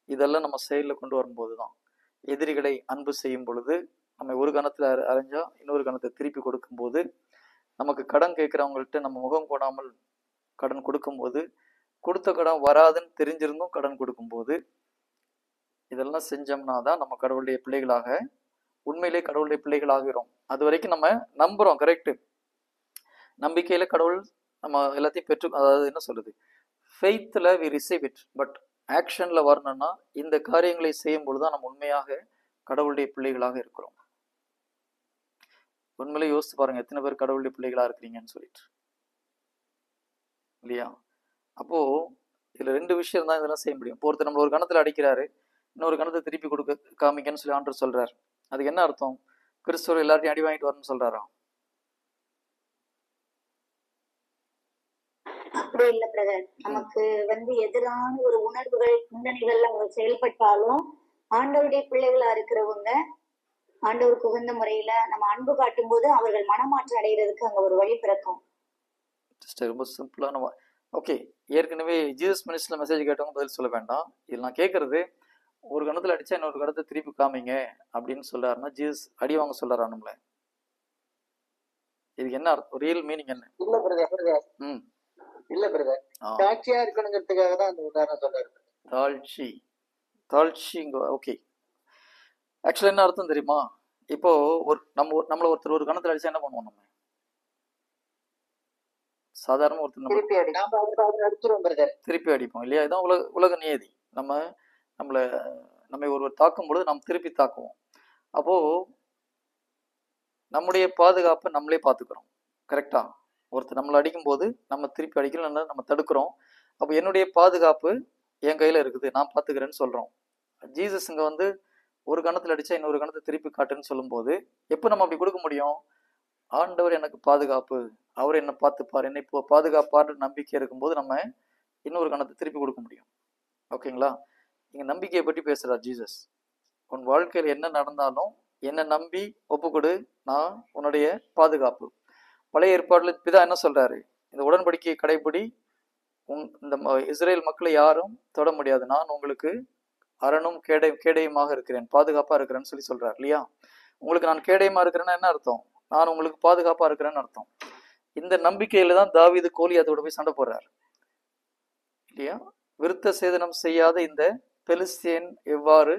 Speaker 1: இதெல்லாம் நம்ம செயலில் கொண்டு வரும்போது தான். எதிரிகளை அன்பு செய்யும் பொழுது, நம்ம ஒரு கணத்துல அரைஞ்சா இன்னொரு கணத்தை திருப்பி கொடுக்கும்போது, நமக்கு கடன் கேட்கிறவங்கள்ட்ட நம்ம முகம் போடாமல் கடன் கொடுக்கும்போது, கொடுத்த கடன் வராதுன்னு தெரிஞ்சிருந்தும் கடன் கொடுக்கும்போது, இதெல்லாம் செஞ்சோம்னா தான் நம்ம கடவுளுடைய பிள்ளைகளாக, உண்மையிலே கடவுளுடைய பிள்ளைகளாகிறோம். அது வரைக்கும் நம்ம நம்புறோம், கரெக்டு. நம்பிக்கையில கடவுள் நம்ம எல்லாத்தையும் பெற்று, அதாவது என்ன சொல்லுது, ஃபெய்த்ல வி ரிசீவ் இட். பட் ஆக்ஷன்ல வரணும்னா இந்த காரியங்களை செய்யும் பொழுதுதான் நம்ம உண்மையாக கடவுளுடைய பிள்ளைகளாக இருக்கிறோம். உண்மையிலே யோசித்து பாருங்க, எத்தனை பேர் கடவுளுடைய பிள்ளைகளா இருக்கிறீங்கன்னு சொல்லிட்டு. இல்லையா? அப்போ இதுல 2 விஷயம் தான் இதெல்லாம் செய்ய முடியும். இப்போ ஒருத்தர் நம்மள ஒரு கணத்துல அடிக்கிறாரு, இன்னொரு கணத்தை திருப்பி கொடுக்க காமிக்கன்னு சொல்லி ஆண்டவர் சொல்றாரு. அதுக்கு என்ன அர்த்தம்? கிறிஸ்துவர் எல்லாத்தையும் அடி வாங்கிட்டு வரணும்னு சொல்றாரா?
Speaker 3: அப்படி இல்ல பிரதர். நமக்கு எதிரான ஒரு உணர்வுகள் சிந்தனைகள்ல அவங்க செயல்பட்டாலும் ஆண்டவருடைய பிள்ளைகளா இருக்கிறவங்க ஆண்டவருக்கு உகந்த முறையில நம்ம அன்பு காட்டும் போது அவர்கள் மனமாற்றம் அடைகிறதுக்கு அங்க ஒரு வழி பிறக்கும்.
Speaker 1: ரொம்ப சிம்பிளான ஓகே. ஏற்கனவே ஜீசஸ் மினிஸ்ட்ரியில் மெசேஜ் கேட்டவங்க பதில் சொல்ல வேண்டாம். இதில் நான் கேட்கறது, ஒரு கணத்தில் அடிச்சா இன்னொரு கணத்தை திருப்பி காமிங்க அப்படின்னு சொல்றாருன்னா ஜீசஸ் அடி வாங்க சொல்றாரா நம்மள? இதுக்கு என்ன அர்த்தம்? ரியல் மீனிங் என்ன?
Speaker 4: இல்ல பிரதர். இல்ல பிரதர், சாட்சியா இருக்கணுங்கிறதுக்காக தான் அந்த உதாரணம் சொல்றாரு.
Speaker 1: தாழ்ச்சி இங்க ஓகே. ஆக்சுவலா என்ன அர்த்தம் தெரியுமா? இப்போ ஒரு நம்மள ஒருத்தர் ஒரு கணத்துல அடிச்சா என்ன பண்ணுவோம்? நம்ம சாதாரண ஒருத்தர் திருப்பி அடிப்போம் இல்லையா? இதான் உலக நியதி. நம்மை ஒருவர் தாக்கும் பொழுது நாம் திருப்பி தாக்குவோம். அப்போ நம்முடைய பாதுகாப்பை நம்மளே பார்த்துக்கிறோம். கரெக்டா? ஒருத்தர் நம்மளை அடிக்கும் போது நம்ம திருப்பி அடிக்கல, நம்ம தடுக்கிறோம். அப்போ என்னுடைய பாதுகாப்பு என் கையில இருக்குது, நான் பார்த்துக்கிறேன்னு சொல்றோம். ஜீசஸ் இங்க ஒரு கணத்துல அடிச்சா இன்னொரு கணத்தை திருப்பி காட்டுன்னு சொல்லும்போது எப்போ நம்ம அப்படி கொடுக்க முடியும்? ஆண்டவர் எனக்கு பாதுகாப்பு, அவர் என்னை பார்த்துப்பார், என்னை இப்போ பாதுகாப்பார் நம்பிக்கை இருக்கும்போது நம்ம இன்னொரு கணத்தை திருப்பி கொடுக்க முடியும். ஓகேங்களா? இங்க நம்பிக்கையை பற்றி பேசுறார் ஜீசஸ். உன் வாழ்க்கையில் என்ன நடந்தாலும் என்னை நம்பி ஒப்புக்கொடு, நான் உன்னுடைய பாதுகாப்பு. பழைய ஏற்பாடுல பிதா என்ன சொல்றாரு? இந்த உடன்படிக்கையை கடைபிடி, இந்த இஸ்ரேல் மக்களை யாரும் தொட முடியாது, நான் உங்களுக்கு அரணும் கேடயமாக இருக்கிறேன், பாதுகாப்பா இருக்கிறேன்னு சொல்லி சொல்றாரு இல்லையா? உங்களுக்கு நான் கேடயமா இருக்கிறேன்னா என்ன அர்த்தம்? நான் உங்களுக்கு பாதுகாப்பா இருக்கிறேன்னு அர்த்தம். இந்த நம்பிக்கையில தான் தாவீது கோலியாத்தோட போய் சண்டை போடுறாரு இல்லையா? விருத்த சேதனம் செய்யாத இந்த பெலிஸ்தியன் எவ்வாறு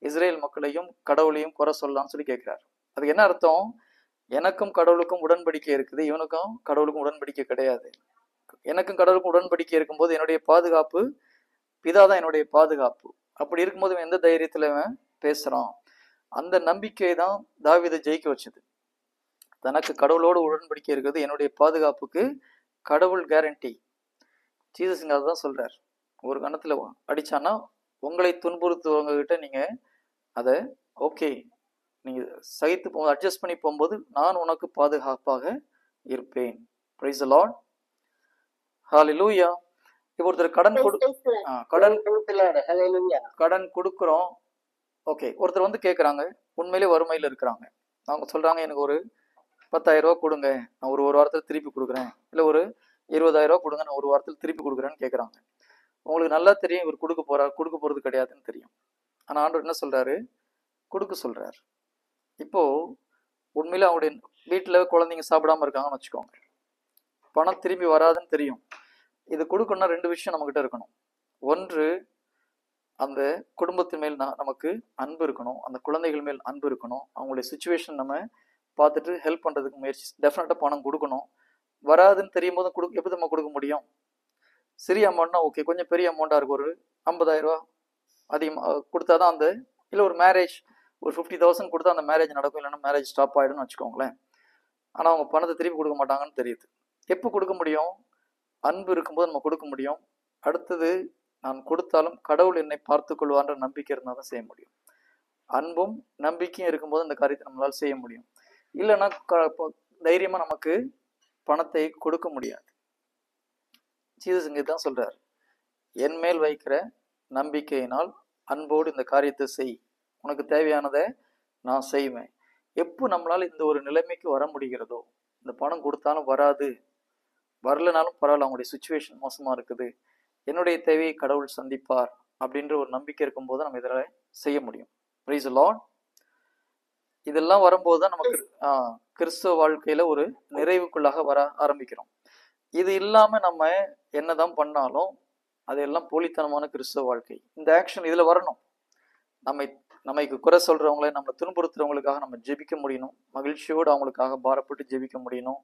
Speaker 1: இஸ்ரேல் மக்களையும் கடவுளையும் குறை சொல்லலாம்னு சொல்லி கேட்கிறார். அதுக்கு என்ன அர்த்தம்? எனக்கும் கடவுளுக்கும் உடன்படிக்கை இருக்குது, இவனுக்கும் கடவுளுக்கும் உடன்படிக்கை கிடையாது. எனக்கும் கடவுளுக்கும் உடன்படிக்கை இருக்கும்போது என்னுடைய பாதுகாப்பு பிதாதான் என்னுடைய பாதுகாப்பு. அப்படி இருக்கும்போது எந்த தைரியத்துல பேசுறான்? அந்த நம்பிக்கை தான் தாவீதை ஜெயிக்க வச்சது. தனக்கு கடவுளோடு உடன்படிக்கை இருக்குது, என்னுடைய பாதுகாப்புக்கு கடவுள் கேரண்டி. ஜீசஸ் தான் சொல்றார், ஒரு கணத்துல அடிச்சானா உங்களை துன்புறுத்துவங்க கிட்ட நீங்க அதை ஓகே நீங்க சகித்து அட்ஜஸ்ட் பண்ணி போகும்போது நான் உனக்கு பாதுகாப்பாக இருப்பேன். Praise the Lord. ஹalleluya. இப்போ ஒருத்தர் கடன் கொடுக்குறோம். ஓகே, ஒருத்தர் கேட்குறாங்க, உண்மையிலே வறுமையில் இருக்கிறாங்க. அவங்க சொல்றாங்க, எனக்கு ஒரு 10,000 ரூபா கொடுங்க, நான் ஒரு வாரத்தில் திருப்பி கொடுக்குறேன், இல்லை ஒரு 20,000 ரூபா கொடுங்க, நான் ஒரு வாரத்தில் திருப்பி கொடுக்குறேன்னு கேட்குறாங்க. உங்களுக்கு நல்லா தெரியும் இவர் கொடுக்க போறது கிடையாதுன்னு தெரியும். ஆனால் ஆண்டவர் என்ன சொல்றாரு? கொடுக்க சொல்றாரு. இப்போ உண்மையில அவங்களுடைய வீட்டில் குழந்தைங்க சாப்பிடாம இருக்காங்கன்னு வச்சுக்கோங்க, பணம் திரும்பி வராதுன்னு தெரியும். இது கொடுக்கணும்னா 2 விஷயம் நம்மகிட்ட இருக்கணும். ஒன்று, அந்த குடும்பத்தின் மேல் நமக்கு அன்பு இருக்கணும், அந்த குழந்தைகள் மேல் அன்பு இருக்கணும், அவங்களுடைய சுச்சுவேஷன் நம்ம பார்த்துட்டு ஹெல்ப் பண்ணுறதுக்கு முயற்சி. டெஃபினட்டாக பணம் கொடுக்கணும். வராதுன்னு தெரியும் போது எப்படி நம்ம கொடுக்க முடியும்? சிறிய அமௌண்ட்னா ஓகே, கொஞ்சம் பெரிய அமௌண்ட்டாக இருக்கும், ஒரு 50,000 ரூபா அதிகமாக கொடுத்தா தான் அந்த, இல்லை ஒரு மேரேஜ் ஒரு 50,000 கொடுத்தா அந்த மேரேஜ் நடக்கும், இல்லைன்னா மேரேஜ் ஸ்டாப் ஆகிடும்னு வச்சுக்கோங்களேன். ஆனால் அவங்க பணத்தை திருப்பி கொடுக்க மாட்டாங்கன்னு தெரியுது. எப்போ கொடுக்க முடியும்? அன்பு இருக்கும்போது நம்ம கொடுக்க முடியும். அடுத்தது, நான் கொடுத்தாலும் கடவுள் என்னை பார்த்து கொள்வான்ற நம்பிக்கை இருந்தால் தான் செய்ய முடியும். அன்பும் நம்பிக்கையும் இருக்கும்போது அந்த காரியத்தை நம்மளால் செய்ய முடியும். இல்லைன்னா தைரியமா நமக்கு பணத்தை கொடுக்க முடியாது. ஜீசஸ் இங்கே தான் சொல்றார், என் மேல் வைக்கிற நம்பிக்கையினால் அன்போடு இந்த காரியத்தை செய், உனக்கு தேவையானதை நான் செய்வேன். எப்போ நம்மளால இந்த ஒரு நிலைமைக்கு வர முடிகிறதோ, இந்த பணம் கொடுத்தாலும் வராது, வரலனாலும் பரவாயில்ல, அவங்களுடைய சுச்சுவேஷன் மோசமா இருக்குது, என்னுடைய தேவையை கடவுள் சந்திப்பார் அப்படின்ற ஒரு நம்பிக்கை இருக்கும்போது நம்ம இதில் செய்ய முடியும். Price the Lord. இதெல்லாம் வரும்போது தான் நமக்கு கிறிஸ்துவ வாழ்க்கையில ஒரு நிறைவுக்குள்ளாக வர ஆரம்பிக்கிறோம். இது இல்லாம நம்ம என்னதான் பண்ணாலும் அதெல்லாம் போலித்தனமான கிறிஸ்துவ வாழ்க்கை. இந்த ஆக்ஷன் இதுல வரணும். நமக்கு குறை சொல்றவங்கள, நம்மளை துன்புறுத்துறவங்களுக்காக நம்ம ஜெபிக்க முடியணும், மகிழ்ச்சியோடு அவங்களுக்காக பாரப்பட்டு ஜெபிக்க முடியணும்.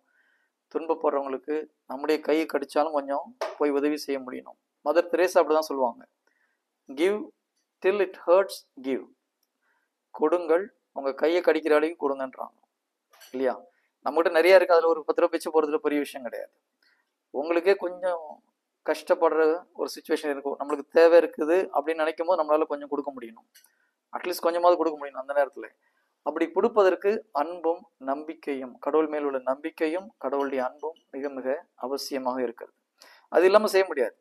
Speaker 1: துன்பப்படுறவங்களுக்கு நம்முடைய கையை கடிச்சாலும் கொஞ்சம் போய் உதவி செய்ய முடியணும். மதர் தெரேசா அப்படிதான் சொல்லுவாங்க, give till it hurts give. கொடுங்கள், உங்க கையை கடிக்கிற அளவுக்கு கொடுங்கன்றாங்க இல்லையா? நம்மகிட்ட நிறைய இருக்கு, அதுல ஒரு 10 ரூபா பிச்சு போறதுல பெரிய விஷயம் கிடையாது. உங்களுக்கே கொஞ்சம் கஷ்டப்படுற ஒரு சுச்சுவேஷன் இருக்கும், நம்மளுக்கு தேவை இருக்குது அப்படின்னு நினைக்கும் போது நம்மளால கொஞ்சம் கொடுக்க முடியணும், அட்லீஸ்ட் கொஞ்சமாவது கொடுக்க முடியணும் அந்த நேரத்தில். அப்படி கொடுப்பதற்கு அன்பும் நம்பிக்கையும், கடவுள் மேல் உள்ள நம்பிக்கையும் கடவுளுடைய அன்பும் மிக மிக அவசியமாக இருக்கிறது. அது இல்லாமல் செய்ய முடியாது.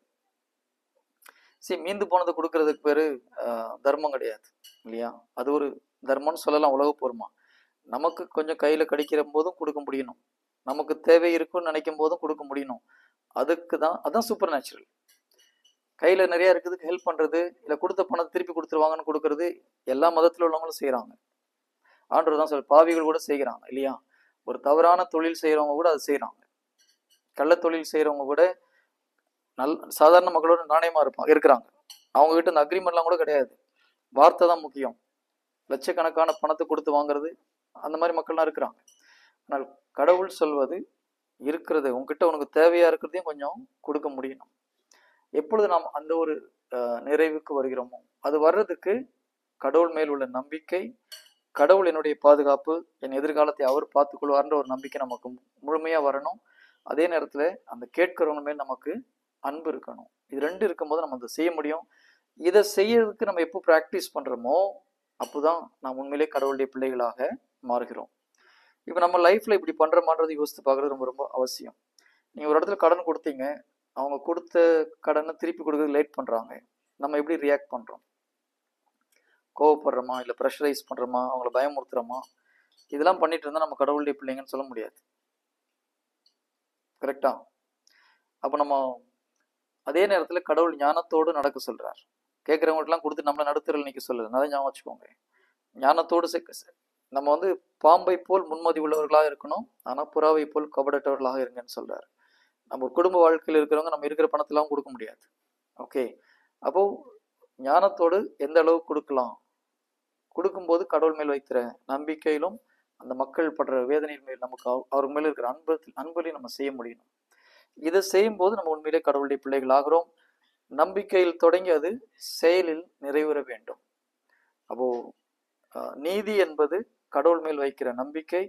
Speaker 1: சரி, மீந்து போனதை கொடுக்கறதுக்கு பேரு தர்மம் கிடையாது இல்லையா? அது ஒரு தர்மம்னு சொல்லலாம் உலகப்பூர்வமா. நமக்கு கொஞ்சம் கையில கடிக்கிற போதும் கொடுக்க முடியணும், நமக்கு தேவை இருக்குன்னு நினைக்கும் போதும் கொடுக்க முடியணும். அதுக்கு தான், அதான் சூப்பர் நேச்சுரல். கையில நிறைய இருக்குதுக்கு ஹெல்ப் பண்றது, இல்லை கொடுத்த பணத்தை திருப்பி கொடுத்துருவாங்கன்னு கொடுக்கறது எல்லா மதத்தில் உள்ளவங்களும் செய்யறாங்க. ஆண்டவர் தான் சொல்ல, பாவிகள் கூட செய்கிறாங்க இல்லையா? ஒரு தவறான தொழில் செய்யறவங்க கூட அது செய்யறாங்க. கள்ள தொழில் செய்யறவங்க கூட சாதாரண மக்களோட நாணயமா இருக்கிறாங்க. அவங்க கிட்ட இந்த அக்ரிமெண்ட்லாம் கூட கிடையாது, வார்த்தை தான் முக்கியம். லட்சக்கணக்கான பணத்தை கொடுத்து வாங்குறது, அந்த மாதிரி மக்கள்லாம் இருக்கிறாங்க. ஆனால் கடவுள் சொல்வது இருக்கிறது, உங்ககிட்ட உனக்கு தேவையா இருக்கிறதையும் கொஞ்சம் கொடுக்க முடியணும். எப்பொழுது நாம் அந்த ஒரு நிறைவுக்கு வருகிறோமோ, அது வர்றதுக்கு கடவுள் மேல் உள்ள நம்பிக்கை, கடவுள் என்னுடைய பாதுகாப்பு, என் எதிர்காலத்தை அவர் பார்த்துக்கொள்வார்ன்ற ஒரு நம்பிக்கை நமக்கு முழுமையா வரணும். அதே நேரத்துல அந்த கேட்கிறவங்க மேல் நமக்கு அன்பு இருக்கணும். இது ரெண்டு இருக்கும்போது நம்ம அதை செய்ய முடியும். இதை செய்யறதுக்கு நம்ம எப்போ ப்ராக்டிஸ் பண்றோமோ அப்போதான் நாம் உண்மையிலே கடவுளுடைய பிள்ளைகளாக மாறுகிறோம். இப்போ நம்ம லைஃப்ல இப்படி பண்றோமான்றது யோசித்து பார்க்கறது ரொம்ப ரொம்ப அவசியம். நீங்க ஒரு இடத்துல கடன் கொடுத்தீங்க, அவங்க கொடுத்த கடனை திருப்பி கொடுக்கறது லேட் பண்றாங்க, நம்ம எப்படி ரியாக்ட் பண்றோம்? கோவப்படுறோமா, இல்லை ப்ரெஷரைஸ் பண்றோமா, அவங்கள பயமுறுத்துறோமா? இதெல்லாம் பண்ணிட்டு இருந்தா நம்ம கடவுளுடைய பிள்ளைங்கன்னு சொல்ல முடியாது. கரெக்டா? அப்போ நம்ம அதே நேரத்தில் கடவுள் ஞானத்தோடு நடக்க சொல்றார். கேட்குறவங்களுக்குலாம் கொடுத்து நம்மளை நடுத்தரில் நிற்க சொல்லுது. அதை ஞாபகம் வச்சுக்கோங்க. ஞானத்தோடு நம்ம வந்து பாம்பை போல் முன்மதி உள்ளவர்களாக இருக்கணும், ஆனால் புறாவை போல் கபடற்றவர்களாக இருங்கன்னு சொல்றாரு. நம்ம குடும்ப வாழ்க்கையில் இருக்கிறவங்க நம்ம இருக்கிற பணத்தெல்லாம் கொடுக்க முடியாது. ஓகே, அப்போ ஞானத்தோடு எந்த அளவு கொடுக்கலாம், கொடுக்கும்போது கடவுள் மேல் வைக்கிற நம்பிக்கையிலும் அந்த மக்கள் படுற வேதனையின் மேல் நமக்கு அவர் மேல இருக்கிற அன்பையும் நம்ம செய்ய முடியும். இதை செய்யும் போது நம்ம உண்மையிலே கடவுளுடைய பிள்ளைகள் ஆகிறோம். நம்பிக்கையில் தொடங்கி அது செயலில் நிறைவேற வேண்டும். அப்போ நீதி என்பது கடவுள் மேல் வைக்கிற நம்பிக்கை,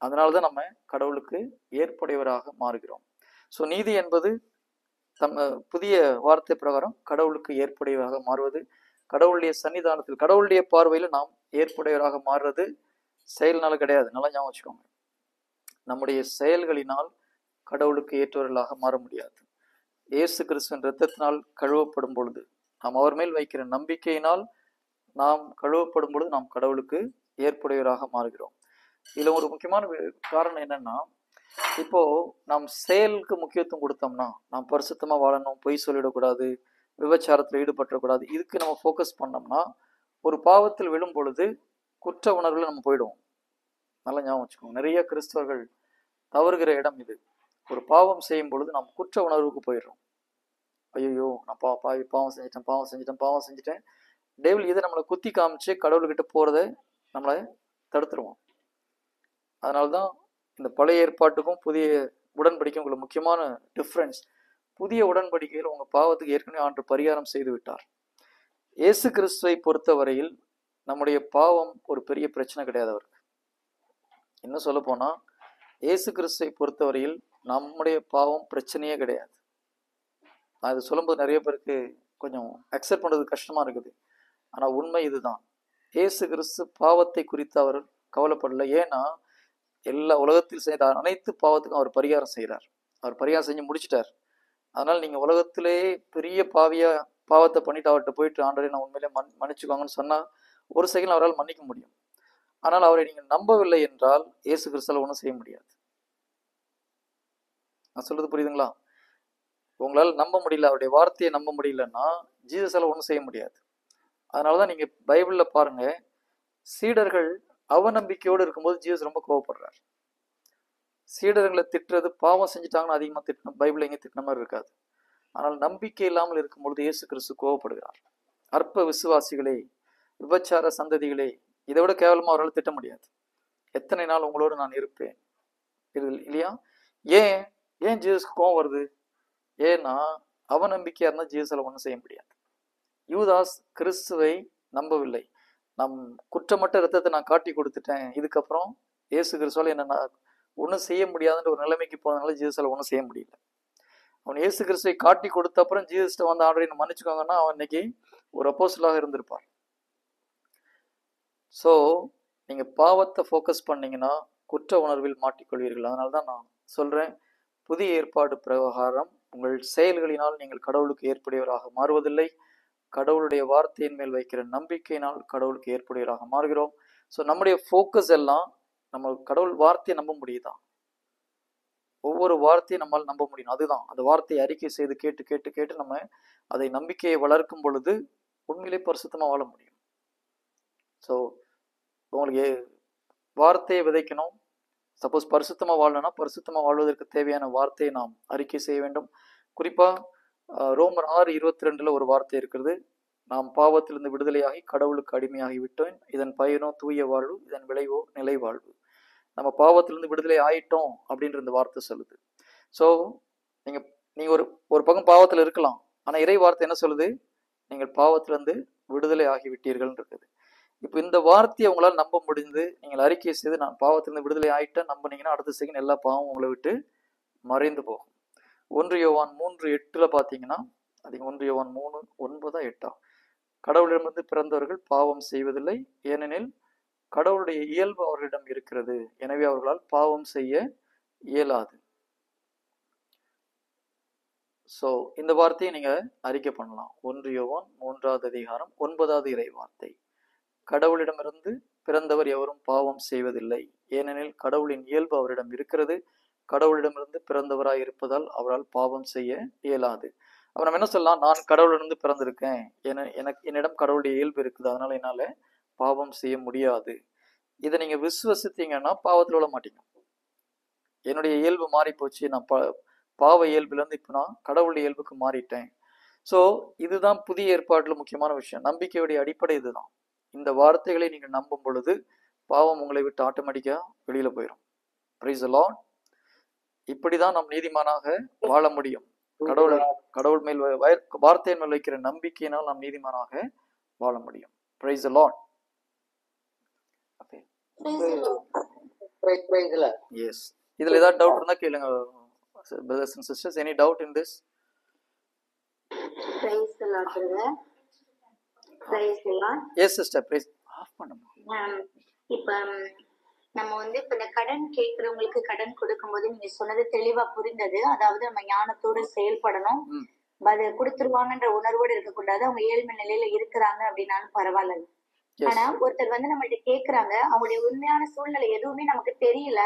Speaker 1: அதனால்தான் நம்ம கடவுளுக்கு ஏற்புடையவராக மாறுகிறோம். ஸோ நீதி என்பது புதிய வார்த்தை பிரகாரம் கடவுளுக்கு ஏற்புடையவராக மாறுவது, கடவுளுடைய சன்னிதானத்தில் கடவுளுடைய பார்வையில் நாம் ஏற்புடையவராக மாறுறது செயல்னால கிடையாது. நல்லா ஞாபகம் வச்சுக்கோங்க. நம்முடைய செயல்களினால் கடவுளுக்கு ஏற்றவர்களாக மாற முடியாது. இயேசு கிறிஸ்துவின் இரத்தத்தினால் கழுவப்படும் பொழுது, நாம் அவர் மேல் வைக்கிற நம்பிக்கையினால் நாம் கழுவப்படும் பொழுது நாம் கடவுளுக்கு ஏற்புடையவராக மாறுகிறோம். இதுல ஒரு முக்கியமான காரணம் என்னன்னா, இப்போ நாம் செயலுக்கு முக்கியத்துவம் கொடுத்தோம்னா, நாம் பரிசுத்தமா வாழணும், பொய் சொல்லிடக்கூடாது, விபச்சாரத்தில் ஈடுபட்டக்கூடாது, இதுக்கு நம்ம ஃபோக்கஸ் பண்ணோம்னா ஒரு பாவத்தில் விழும் பொழுது குற்ற உணர்வுல நம்ம போயிடுவோம். நல்லா ஞாபகம் வச்சுக்கோங்க. நிறைய கிறிஸ்தவர்கள் தவறுகிற இடம் இது. ஒரு பாவம் செய்யும் பொழுது நாம் குற்ற உணர்வுக்கு போயிடுறோம். ஐயோ, நான் பாவம் செஞ்சிட்டேன். டேவில் இதை நம்மளை குத்தி காமிச்சு கடவுள்கிட்ட போறதை நம்மளை தடுத்துருவோம். அதனால்தான் இந்த பழைய ஏற்பாட்டுக்கும் புதிய உடன்படிக்கையும் உங்களுக்கு முக்கியமான டிஃப்ரென்ஸ். புதிய உடன்படிக்கையில் உங்க பாவத்துக்கு ஏற்கனவே ஆண்டு பரிகாரம் செய்து விட்டார். இயேசு கிறிஸ்துவை பொறுத்த வரையில் நம்முடைய பாவம் ஒரு பெரிய பிரச்சனை கிடையாது அவருக்கு. இன்னும் சொல்ல போனா இயேசு கிறிஸ்துவை பொறுத்தவரையில் நம்முடைய பாவம் பிரச்சனையே கிடையாது. நான் இது சொல்லும்போது நிறைய பேருக்கு கொஞ்சம் அக்செப்ட் பண்றது கஷ்டமா இருக்குது. ஆனா உண்மை இதுதான். இயேசு கிறிஸ்து பாவத்தை குறித்து அவர் கவலைப்படல. ஏன்னா எல்லா உலகத்தில் செய்த அனைத்து பாவத்துக்கும் அவர் பரிகாரம் செய்கிறார். அவர் பரிகாரம் செஞ்சு முடிச்சிட்டார். அதனால நீங்க உலகத்திலேயே பெரிய பாவத்தை பண்ணிட்டு அவர்கிட்ட போயிட்டு ஆண்டவரே நான் உண்மையிலே மன்னிச்சுக்கோங்கன்னு சொன்னா ஒரு செகண்ட் அவரால் மன்னிக்க முடியும். ஆனால் அவரை நீங்க நம்பவில்லை என்றால் இயேசு கிறிஸ்துவால ஒன்றும் செய்ய முடியாது. நான் சொல்றது புரியுதுங்களா? உங்களால் நம்ப முடியல, அவருடைய வார்த்தையை நம்ப முடியலன்னா ஜீசஸால ஒன்றும் செய்ய முடியாது. அதனாலதான் நீங்க பைபிள்ல பாருங்க, சீடர்கள் அவநம்பிக்கையோடு இருக்கும்போது ஜீசஸ் ரொம்ப கோவப்படுறார். சீடர்களை திட்டுறது பாவம் செஞ்சுட்டாங்கன்னு அதிகமா திட்டின பைபிள் எங்க திட்டின மாதிரி இருக்காது. ஆனால் நம்பிக்கை இல்லாமல் இருக்கும்பொழுது இயேசு கிறிஸ்து கோவப்படுகிறார். அற்ப விசுவாசிகளே, விபச்சார சந்ததிகளே, இதை விட கேவலமா அவரால் திட்ட முடியாது. எத்தனை நாள் உங்களோடு நான் இருப்பேன் இல்லையா? ஏன் ஜீசஸ்க்கு கோவம் வருது? ஏன்னா அவநம்பிக்கையா இருந்தா ஜீசஸால ஒன்றும் செய்ய முடியாது. யூதாஸ் கிறிஸ்துவை நம்பவில்லை. நம் குற்றமற்ற ரத்தத்தை நான் காட்டி கொடுத்துட்டேன், இதுக்கப்புறம் இயேசு கிறிஸ்துவால என்ன ஒன்றும் செய்ய முடியாதுன்ற ஒரு நிலைமைக்கு போனதுனால ஜீசஸால ஒன்றும் செய்ய முடியல. அவன் இயேசு கிறிஸ்துவை காட்டி கொடுத்த அப்புறம் ஜீசஸ்ட வந்து ஆல்ரெடி மன்னிச்சுக்கோங்கன்னா அவன் இன்னைக்கு ஒரு அப்போஸ்தலனாக இருந்திருப்பார். ஸோ நீங்க பாவத்தை ஃபோக்கஸ் பண்ணீங்கன்னா குற்ற உணர்வில் மாட்டிக்கொள்வீர்கள். அதனால தான் நான் சொல்றேன், புதிய ஏற்பாடு பிரகாரம் உங்கள் செயல்களினால் நீங்கள் கடவுளுக்கு ஏற்புடையவராக மாறுவதில்லை, கடவுளுடைய வார்த்தையின் மேல் வைக்கிற நம்பிக்கையினால் கடவுளுக்கு ஏற்புடையவராக மாறுகிறோம். ஸோ நம்முடைய ஃபோக்கஸ் எல்லாம் நம்ம கடவுள் வார்த்தையை நம்ப முடியுதான், ஒவ்வொரு வார்த்தையும் நம்மால் நம்ப முடியும். அதுதான் அந்த வார்த்தையை அறிக்கை செய்து கேட்டு கேட்டு கேட்டு நம்ம அதை நம்பிக்கையை வளர்க்கும் பொழுது உண்மையிலே பரிசுத்தமாக வாழ முடியும். ஸோ உங்களுக்கு வார்த்தையை விதைக்கணும். சப்போஸ் பரிசுத்தமாக வாழணும்னா பரிசுத்தமாக வாழ்வதற்கு தேவையான வார்த்தையை நாம் அறிக்கை செய்ய வேண்டும். குறிப்பாக ரோமர் 6:22 ஒரு வார்த்தை இருக்கிறது, நாம் பாவத்திலிருந்து விடுதலையாகி கடவுளுக்கு அடிமையாகி விட்டோம், இதன் பயனோ தூய வாழ்வு, இதன் விளைவோ நிலை வாழ்வு. நம்ம பாவத்திலிருந்து விடுதலை ஆயிட்டோம் அப்படின்ற இந்த வார்த்தை சொல்லுது. ஸோ நீங்கள் ஒரு பக்கம் பாவத்தில் இருக்கலாம், ஆனால் இறை வார்த்தை என்ன சொல்லுது, நீங்கள் பாவத்திலிருந்து விடுதலை ஆகிவிட்டீர்கள் இருக்குது. இப்போ இந்த வார்த்தையை உங்களால் நம்ப முடிந்து நீங்கள் அறிக்கை செய்து நான் பாவத்திலிருந்து விடுதலை ஆகிட்டேன் நம்பினீங்கன்னா அடுத்த செகண்ட் எல்லா பாவமும் உங்களை விட்டு மறைந்து போகும். 1 யோவான் 3:8 பார்த்தீங்கன்னா, அது 1 யோவான் 3:9-8 கடவுளிடமிருந்து பிறந்தவர்கள் பாவம் செய்வதில்லை, ஏனெனில் கடவுளுடைய இயல்பு அவர்களிடம் இருக்கிறது, எனவே அவர்களால் பாவம் செய்ய இயலாது. ஸோ இந்த வார்த்தையை நீங்க அறிக்கை பண்ணலாம். 1 யோவான் 3:9 இறை வார்த்தை, கடவுளிடமிருந்து பிறந்தவர் எவரும் பாவம் செய்வதில்லை, ஏனெனில் கடவுளின் இயல்பு அவரிடம் இருக்கிறது, கடவுளிடமிருந்து பிறந்தவராய் இருப்பதால் அவரால் பாவம் செய்ய இயலாது. அப்ப நம்ம என்ன சொல்லலாம், நான் கடவுளிடமிருந்து பிறந்திருக்கேன், என்னிடம் கடவுளுடைய இயல்பு இருக்குது, அதனால என்னால பாவம் செய்ய முடியாது. இதை நீங்க விசுவசித்தீங்கன்னா பாவத்தில் விட மாட்டீங்க. என்னுடைய இயல்பு மாறி போச்சு, நான் பாவ இயல்புலேருந்து இப்போ நான் கடவுளுடைய இயல்புக்கு மாறிட்டேன். ஸோ இதுதான் புதிய ஏற்பாட்டில் முக்கியமான விஷயம். நம்பிக்கையுடைய அடிப்படை இதுதான். இந்த வார்த்தைகளை நீங்கள் நம்பும் பொழுது பாவம் உங்களை விட்டு ஆட்டோமேட்டிக்காக வெளியில் போயிடும். Price the Lord. இப்படிதான் நாம் நீதிமானாக வாழ முடியும். கடவுள் மேல் வார்த்தையின் மேல் வைக்கிற நம்பிக்கையினால் நாம் நீதிமானாக வாழ முடியும். Price the Lord. எஸ். இதுல ஏதாவது டவுட் இருந்தா கேளுங்க brothers and sisters. Any doubt in this?
Speaker 3: Praise the Lord, brother. Praise the Lord.
Speaker 1: Yes sister, praise. Off பண்ணுங்க.
Speaker 3: இப்ப நம்ம இப்ப இந்த கடன் கேட்கிறவங்களுக்கு கடன் கொடுக்கும்போது நீங்க சொன்னது தெளிவா புரிந்தது. அதாவது நம்ம ஞானத்தோடு செயல்படணும், அது கொடுத்துருவாங்கன்ற உணர்வோடு இருக்கக்கூடாது. அவங்க ஏழ்மை நிலையில இருக்கிறாங்க அப்படின்னாலும் பரவாயில்ல. ஆனா ஒருத்தர் நம்மள்ட்ட கேக்குறாங்க, அவங்களுடைய உண்மையான சூழ்நிலை எதுவுமே நமக்கு தெரியல,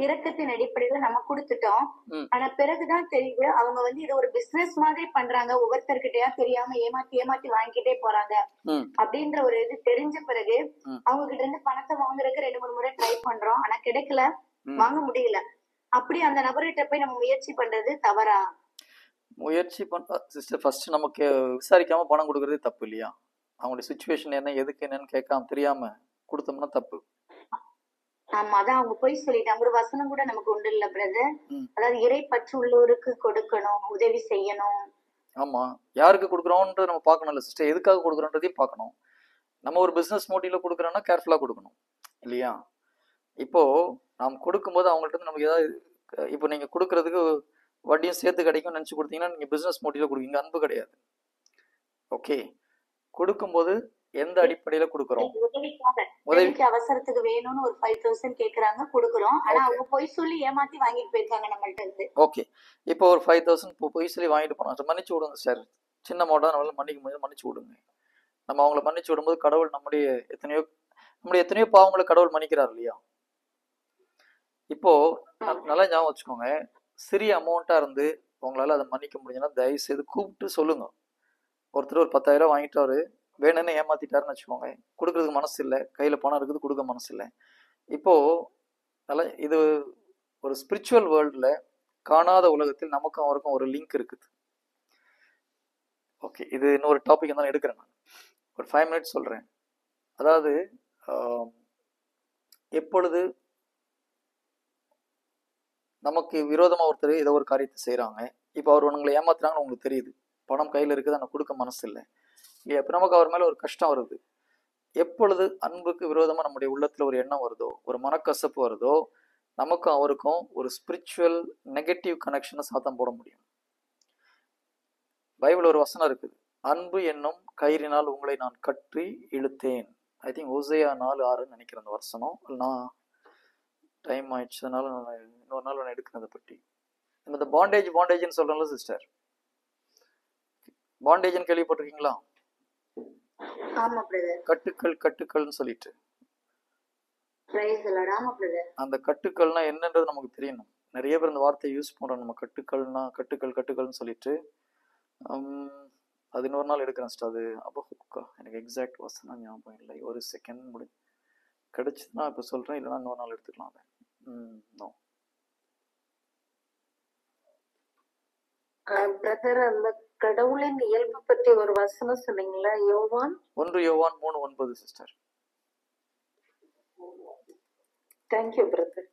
Speaker 3: இரக்கத்தின் அடிப்படையில நம்ம கொடுத்துட்டோம். ஆனா பிறகுதான் தெரியுது அவங்க இது ஒரு பிசினஸ் மாதிரி பண்றாங்க, ஒவ்வொருத்தர்கிட்டயா தெரியாம ஏமாத்தி வாங்கிக்கிட்டே போறாங்க அப்படின்ற ஒரு இது தெரிஞ்ச பிறகு அவங்க கிட்ட இருந்து பணத்தை வாங்குறதுக்கு 2-3 முறை ட்ரை பண்றோம், ஆனா கிடைக்கல, வாங்க முடியல. அப்படி அந்த நபர்கிட்ட போய் நம்ம முயற்சி பண்றது தவறா?
Speaker 1: முயற்சி பண்ண சிஸ்டர், ஃபர்ஸ்ட் நமக்கு விசாரிக்காம பணம் கொடுக்கறதே தப்பு இல்லையா? அவங்களுடைய சுச்சுவேஷன் என்ன, எதுக்கு என்னன்னு கேட்காம தெரியாம கொடுத்தோம்னா தப்பு.
Speaker 3: ஆமா, அதான் அவங்க போய் சொல்லிட்டாங்க. ஒரு வசனம் கூட நமக்கு உண்டு இல்ல பிரதர், அதாவது இறை பற்று உள்ளோருக்கு கொடுக்கணும், உதவி செய்யணும்.
Speaker 1: ஆமா, யாருக்கு கொடுக்குறோம்ன்றது நம்ம பார்க்கணும்ல சிஸ்டர், எதுக்காக கொடுக்குறோன்றதையும் பார்க்கணும். நம்ம ஒரு பிசினஸ் மோட்டிவ்ல கொடுக்குறோம்னா கேர்ஃபுல்லா கொடுக்கணும் இல்லையா? இப்போ நாம் கொடுக்கும்போது அவங்கள்ட்ட நமக்கு ஏதாவது, இப்போ நீங்க கொடுக்கறதுக்கு வட்டியும் சேர்த்து கிடைக்கும் நினைச்சு கொடுத்தீங்கன்னா நீங்க பிசினஸ் மோட்டிவ்ல கொடுக்கீங்க, அன்பு கிடையாது. ஓகே, கொடுக்கும்போது எந்த அடிப்படையில கொடுக்குறோம்?
Speaker 3: உதவிக்கு அவசரத்துக்கு வேணும்னு ஒரு 5000 கேக்குறாங்க, கொடுக்குறோம். ஆனா அவங்க போய் சொல்லி ஏமாத்தி வாங்கிட்டு போயிருக்காங்க நம்மள்ட்ட இருந்து. ஓகே,
Speaker 1: இப்போ ஒரு 5000 போய் சொல்லி வாங்கிட்டு போனோம், மன்னிச்சு விடுங்க சார், சின்ன அமௌண்ட்டா நம்மளால மன்னிக்க முடியாது, மன்னிச்சு விடுங்க. நம்ம அவங்கள மன்னிச்சு விடும்போது கடவுள் நம்முடைய எத்தனையோ பாவங்களை கடவுள் மன்னிக்கிறார் இல்லையா? இப்போ நல்லா ஞாபகம் வச்சுக்கோங்க, சிறிய அமௌண்ட்டா இருந்து உங்களால அதை மன்னிக்க முடியுதுன்னா தயவு செய்து கூப்பிட்டு சொல்லுங்க. ஒருத்தர் ஒரு 10,000 வாங்கிட்டாரு, வேணும்னு ஏமாத்திட்டாருன்னு வச்சுக்கோங்க, கொடுக்கறதுக்கு மனசு இல்லை, கையில பணம் இருக்குது, கொடுக்க மனசு இல்லை. இப்போ நல்லா, இது ஒரு ஸ்பிரிச்சுவல் வேர்ல்டுல காணாத உலகத்தில் நமக்கும் அவருக்கும் ஒரு லிங்க் இருக்குது. ஓகே, இது இன்னொரு டாபிக் தான் எடுக்கிறேன் நான், ஒரு 5 மினிட்ஸ் சொல்றேன். அதாவது எப்பொழுது நமக்கு விரோதமா ஒருத்தர் ஏதோ ஒரு காரியத்தை செய்யறாங்க, இப்போ அவர் உங்களை ஏமாத்துறாங்கன்னு உங்களுக்கு தெரியுது, பணம் கையில் இருக்குது, ஆனால் கொடுக்க மனசு இல்லை இல்லையா? இப்போ நமக்கு அவர் மேலே ஒரு கஷ்டம் வருது. எப்பொழுது அன்புக்கு விரோதமாக நம்முடைய உள்ளத்தில் ஒரு எண்ணம் வருதோ, ஒரு மனக்கசப்பு வருதோ, நமக்கும் அவருக்கும் ஒரு ஸ்பிரிச்சுவல் நெகட்டிவ் கனெக்ஷனை சாத்தம் போட முடியும். பைபிள் ஒரு வசனம் இருக்குது, அன்பு என்னும் கயிறினால் உங்களை நான் கற்றி இழுத்தேன். ஐ திங்க் ஓசையா 4:6 நினைக்கிறேன் அந்த வசனம். நான் டைம் ஆயிடுச்சு, அதனால நான் இன்னொரு நாள் ஒன்று எடுக்கிறேன் அதை பற்றி. நம்ம இந்த பாண்டேஜ்னு சொல்றோம்ல சிஸ்டர், பாண்டேஜ்னு கேள்விப்பட்டிருக்கீங்களா?
Speaker 3: ஆமா பிரதர்.
Speaker 1: கட்டுக்கள்னு சொல்லிட்டு
Speaker 3: பிரைஸ் தி லார்ட். ஆமா பிரதர்.
Speaker 1: அந்த கட்டுக்கள்னா என்னன்றது நமக்கு தெரியணும். நிறைய பேர் இந்த வார்த்தையை யூஸ் பண்றோம், நம்ம கட்டுக்கள்னு சொல்லிட்டு. அது இன்னொரு நாள் எடுக்கிறேன் சிஸ்டர். அது அப்போ எனக்கு எக்ஸாக்ட் வசனம் ஞாபகம் இல்லை, ஒரு செகண்ட் கிடைச்சதுன்னா இப்போ சொல்றேன், இல்லைன்னா இன்னொரு நாள் எடுத்துக்கலாம் அதை. நோ
Speaker 2: பிரதர், அந்த கடவுளின் இயல்பு பற்றி ஒரு வசனம் சொன்னீங்களா? யோவான்
Speaker 1: 3:9 sister.
Speaker 2: Thank you brother.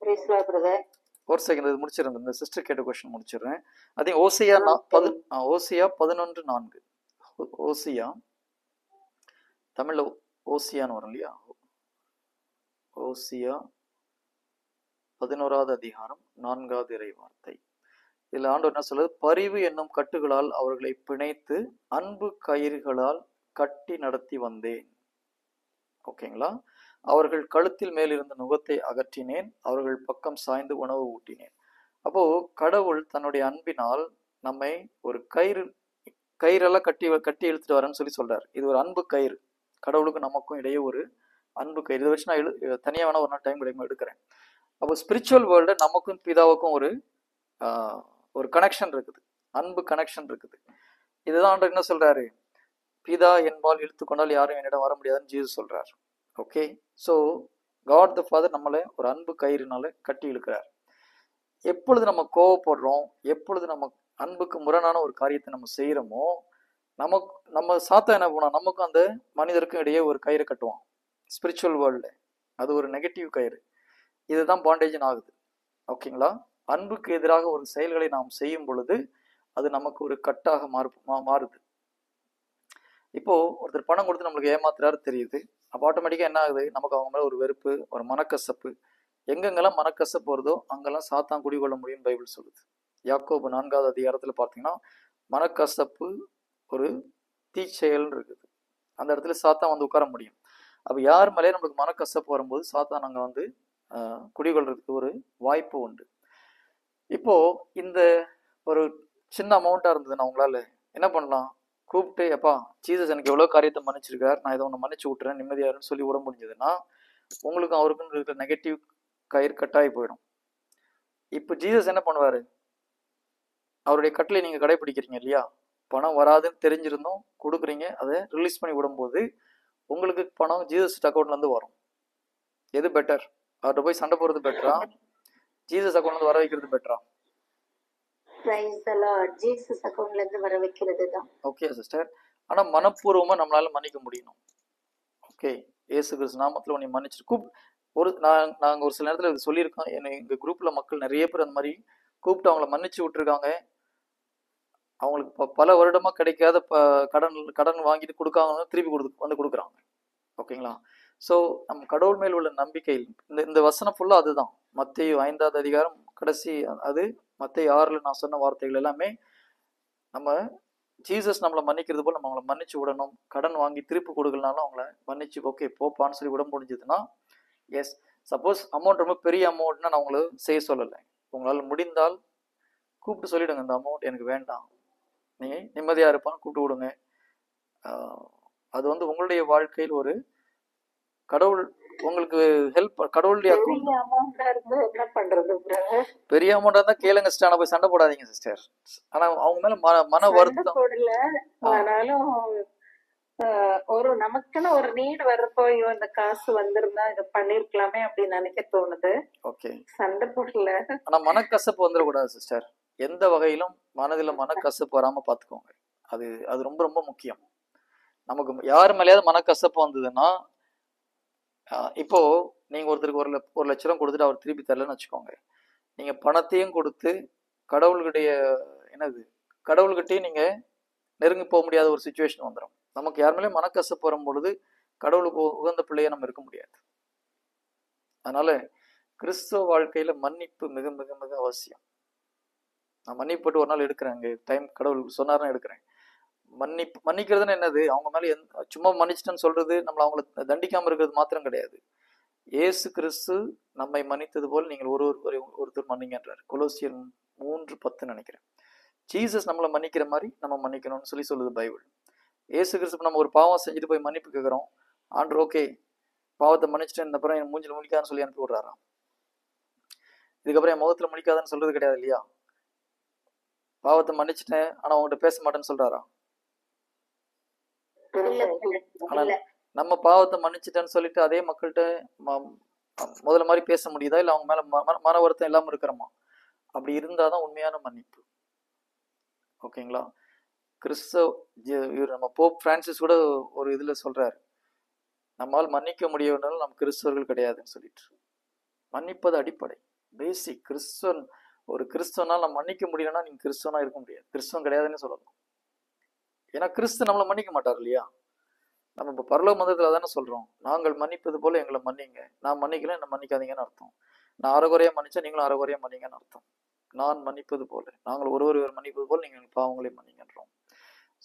Speaker 3: Price the Lord brother.
Speaker 1: ஒரு செகண்ட் இது முடிச்சிருந்தேன், இந்த சிஸ்டர் கேட்ட கொஸ்டின் முடிச்சிடுறேன். அதே ஓசியா 11:4. ஓசியா தமிழ்ல ஓசியான்னு வரும் இல்லையா? ஓசியா 11வது அதிகாரம் 4வது இறை வார்த்தை. இதுல ஆண்டவர் என்ன சொல்றது? பரிவு என்னும் கட்டுகளால் அவர்களை பிணைத்து அன்பு கயிறுகளால் கட்டி நடத்தி வந்தேன். ஓகேங்களா? அவர்கள் கழுத்தில் மேலிருந்த நுகத்தை அகற்றினேன், அவர்கள் பக்கம் சாய்ந்து உணவு ஊட்டினேன். அப்போ கடவுள் தன்னுடைய அன்பினால் நம்மை ஒரு கயிறெல்லாம் கட்டி இழுத்துட்டு வரேன்னு சொல்றாரு. இது ஒரு அன்பு கயிறு, கடவுளுக்கும் நமக்கும் இடையே ஒரு அன்பு கயிறு. இதை வச்சு நான் தனியாக வேணா ஒரு நாள் டைம் கிடைக்கும் எடுக்கிறேன். அப்போ ஸ்பிரிச்சுவல் வேர்ல்டு நமக்கும் பிதாவுக்கும் ஒரு கனெக்ஷன் இருக்குது, அன்பு கனெக்ஷன் இருக்குது. இதுதான் என்ன சொல்றாரு? பிதா என்பால் இழுத்து கொண்டால் யாரும் என்னிடம் வர முடியாதுன்னு ஜீசஸ் சொல்றாரு. Okay, so God the father நம்மளை ஒரு அன்பு கயிறுனால கட்டி இழுக்கிறார். எப்பொழுது நம்ம கோவப்படுறோம், எப்பொழுது நம்ம அன்புக்கு முரணான ஒரு காரியத்தை நம்ம செய்யறோமோ, நம்ம சாத்தா என்ன பண்ணுவோம், நமக்கும் அந்த மனிதருக்கும் இடையே ஒரு கயிறு கட்டுவோம் ஸ்பிரிச்சுவல் வேர்ல்டு. அது ஒரு நெகட்டிவ் கயிறு. இதுதான் பாண்டேஜன் ஆகுது. ஓகேங்களா? அன்புக்கு எதிராக ஒரு செயல்களை நாம் செய்யும் பொழுது அது நமக்கு ஒரு கட்டாக மாறுது. இப்போ ஒருத்தர் பணம் கொடுத்து நம்மளுக்கு ஏமாத்துறாரு தெரியுது, அப்போ ஆட்டோமேட்டிக்காக என்ன ஆகுது? நமக்கு அவங்க மேலே ஒரு வெறுப்பு, ஒரு மனக்கசப்பு. எங்கெங்கெல்லாம் மனக்கசப்பு வருதோ அங்கெல்லாம் சாத்தான் குடிகொள்ள முடியும் பைபிள் சொல்லுது. யாக்கோபு 4வது அதிகாரத்தில் பார்த்தீங்கன்னா மனக்கசப்பு ஒரு தீச்செயல்னு இருக்குது. அந்த இடத்துல சாத்தான் வந்து உட்கார முடியும். அப்போ யார் மேலே நம்மளுக்கு மனக்கசப்பு வரும்போது சாத்தான் அங்கே வந்து குடிகொள்றதுக்கு ஒரு வாய்ப்பு உண்டு. இப்போ இந்த ஒரு சின்ன அமௌண்ட்டாக இருந்ததுன்னா உங்களால் என்ன பண்ணலாம்? கூப்பிட்டு, எப்பா ஜீசஸ் எனக்கு எவ்வளோ காரியத்தை மன்னிச்சிருக்கார், நான் இதை ஒன்று மன்னிச்சு விட்டுறேன், நிம்மதியாருன்னு சொல்லி விட முடிஞ்சதுன்னா உங்களுக்கும் அவருக்குன்னு இருக்கிற நெகட்டிவ் கயிறு கட்டாயி போயிடும். இப்போ ஜீசஸ் என்ன பண்ணுவார்? அவருடைய கட்டளை நீங்கள் கடைபிடிக்கிறீங்க இல்லையா? பணம் வராதுன்னு தெரிஞ்சிருந்தோம் கொடுக்குறீங்க, அதை ரிலீஸ் பண்ணி விடும்போது உங்களுக்கு பணம் ஜீசஸ் அக்கௌண்ட்லேருந்து வரும். எது பெட்டர்? அவர்கிட்ட போய் சண்டை போடுறது பெட்டரா, ஜீசஸ் அக்கௌண்ட்லேருந்து வர வைக்கிறது பெட்டரா?
Speaker 3: ஜீசஸ் அக்கவுண்ட்ல இருந்து வர வைக்கிறது தான்.
Speaker 1: ஓகே சிஸ்டர், ஆனா மனப்பூர்வமா நம்மளால மன்னிக்க முடியணும். ஓகே, இயேசு கிறிஸ்து நாமத்துல உன்னை மன்னிச்சு நாங்க ஒரு சில நேரத்துல இது சொல்லியிருக்கோம். எங்க குரூப்ல மக்கள் நிறைய பேர் அந்த மாதிரி கூப்பிட்டு அவங்கள மன்னிச்சு விட்டுருக்காங்க. அவங்களுக்கு பல வருடமா கிடைக்காத கடன் வாங்கிட்டு கொடுக்காங்க, திருப்பி வந்து கொடுக்குறாங்க. ஓகேங்களா? ஸோ நம்ம கடவுள் மேல் உள்ள நம்பிக்கை, இந்த வசனம் ஃபுல்லா அதுதான். மத்தேயு 5வது அதிகாரம் கடைசி அது, மத்தேயு 6ல் நான் சொன்ன வார்த்தைகள் எல்லாமே நம்ம ஜீசஸ் நம்மளை மன்னிக்கிறது போல் நம்ம அவங்கள மன்னிச்சு விடணும். கடன் வாங்கி திருப்பி கொடுக்கலனாலும் அவங்கள மன்னிச்சு ஓகே போப்பான்னு சொல்லி விட முடிஞ்சதுன்னா எஸ். சப்போஸ் அமௌண்ட் ரொம்ப பெரிய அமௌண்ட்னா நான் உங்களை செய்ய சொல்லலை. உங்களால் முடிந்தால் கூப்பிட்டு சொல்லிவிடுங்க, இந்த அமௌண்ட் எனக்கு வேண்டாம், நீ நிம்மதியாக இருப்பான்னு கூப்பிட்டு விடுங்க. அது வந்து உங்களுடைய வாழ்க்கையில் ஒரு கடவுள் உங்களுக்கு ஹெல்ப், கடவுளுடைய பெரிய அமௌண்டா இருந்தா கேளுங்க சிஸ்டர், ஆனா போய் சண்டை போடாதீங்க சிஸ்டர். ஆனா அவங்க மேல மன வருத்தம்
Speaker 2: போடல. ஆனாலும் ஒரு நமக்குன்னு ஒரு நீட் வர்றப்போ இந்த காசு வந்திருந்தா இதை பண்ணிருக்கலாமே அப்படின்னு நினைக்க தோணுது.
Speaker 1: ஓகே,
Speaker 2: சண்டை போடல.
Speaker 1: ஆனா மனக்கசப்பு வந்துடக்கூடாது சிஸ்டர். எந்த வகையிலும் மனதில் மனக்கசப்பு வராம பாத்துக்கோங்க. அது ரொம்ப ரொம்ப முக்கியம். நமக்கு யார் மேலேயாவது மனக்கசப்பு வந்ததுன்னா, இப்போ நீங்க ஒருத்தருக்கு 1 லட்ச ரூபா கொடுத்துட்டு அவர் திருப்பி தரலன்னு வச்சுக்கோங்க, நீங்க பணத்தையும் கொடுத்து கடவுள்கிட்டையும் நீங்க நெருங்கி போக முடியாத ஒரு சுச்சுவேஷன் வந்துடும். நமக்கு யார் மேலேயும் மனக்கசப்பு வரும் பொழுது கடவுளுக்கு உகந்த பிள்ளைய நம்ம இருக்க முடியாது. அதனால கிறிஸ்துவ வாழ்க்கையில மன்னிப்பு மிக மிக மிக அவசியம். நான் மன்னிப்பட்டு ஒரு நாள் எடுக்கிறேன், அங்கே டைம் கடவுள் சொன்னார்னா எடுக்கிறேன். மன்னிக்கிறதுன்னு என்னது? அவங்க மேலே சும்மா மன்னிச்சிட்டேன்னு சொல்றது, நம்மளை அவங்கள தண்டிக்காமல் இருக்கிறது மாத்திரம் கிடையாது. இயேசு கிறிஸ்து நம்மை மன்னித்தது போல் நீங்கள் ஒருத்தர் மன்னிங்கன்றார். கொலோசியர் 3:10 நினைக்கிறேன். ஜீசஸ் நம்மளை மன்னிக்கிற மாதிரி நம்ம மன்னிக்கணும்னு சொல்லுது பைபிள். இயேசு கிறிஸ்து நம்ம ஒரு பாவம் செஞ்சுட்டு போய் மன்னிப்பு கேட்குறோம், ஆண்டர் ஓகே பாவத்தை மன்னிச்சிட்டேன், இந்த அப்புறம் என் மூஞ்சில் முடிக்காதுன்னு சொல்லி அனுப்பி விடுறாராம். இதுக்கப்புறம் என் முகத்தில் முடிக்காதுன்னு சொல்றது கிடையாது இல்லையா? பாவத்தை மன்னிச்சிட்டேன் ஆனா அவங்ககிட்ட பேச மாட்டேன்னு சொல்றாரா? ஆனா நம்ம பாவத்தை மன்னிச்சிட்டேன்னு சொல்லிட்டு அதே மக்கள்கிட்ட முதல்ல மாதிரி பேச முடியுதா? இல்லை அவங்க மேல மன வருத்தம் இல்லாமல் இருக்கிறோமா? அப்படி இருந்தாதான் உண்மையான மன்னிப்பு. ஓகேங்களா? நம்ம போப் பிரான்சிஸ் கூட ஒரு இதுல சொல்றாரு, நம்மால் மன்னிக்க முடியவனாலும் நம்ம கிறிஸ்தவர்கள் கிடையாதுன்னு சொல்லிட்டு. மன்னிப்பது அடிப்படை, பேசிக். ஒரு கிறிஸ்தவனால் நம்ம மன்னிக்க முடியலன்னா நீங்க கிறிஸ்தவனா இருக்க முடியாது, கிறிஸ்தவன் கிடையாதுன்னு சொல்லலாம். ஏன்னா கிறிஸ்து நம்மளை மன்னிக்க மாட்டார் இல்லையா? நம்ம இப்போ பரலோக மதத்துல தானே சொல்றோம், நாங்கள் மன்னிப்பது போல எங்களை மன்னிங்க. நான் மன்னிக்கல என்ன மன்னிக்காதீங்கன்னு அர்த்தம். நான் அறகுறையா மன்னிச்சா நீங்களும் அறகுறையா மன்னிங்கன்னு அர்த்தம். நான் மன்னிப்பது போல, நாங்கள் ஒருவர் மன்னிப்பது போல நீங்கள் பாவங்களை மன்னிங்கன்றோம்.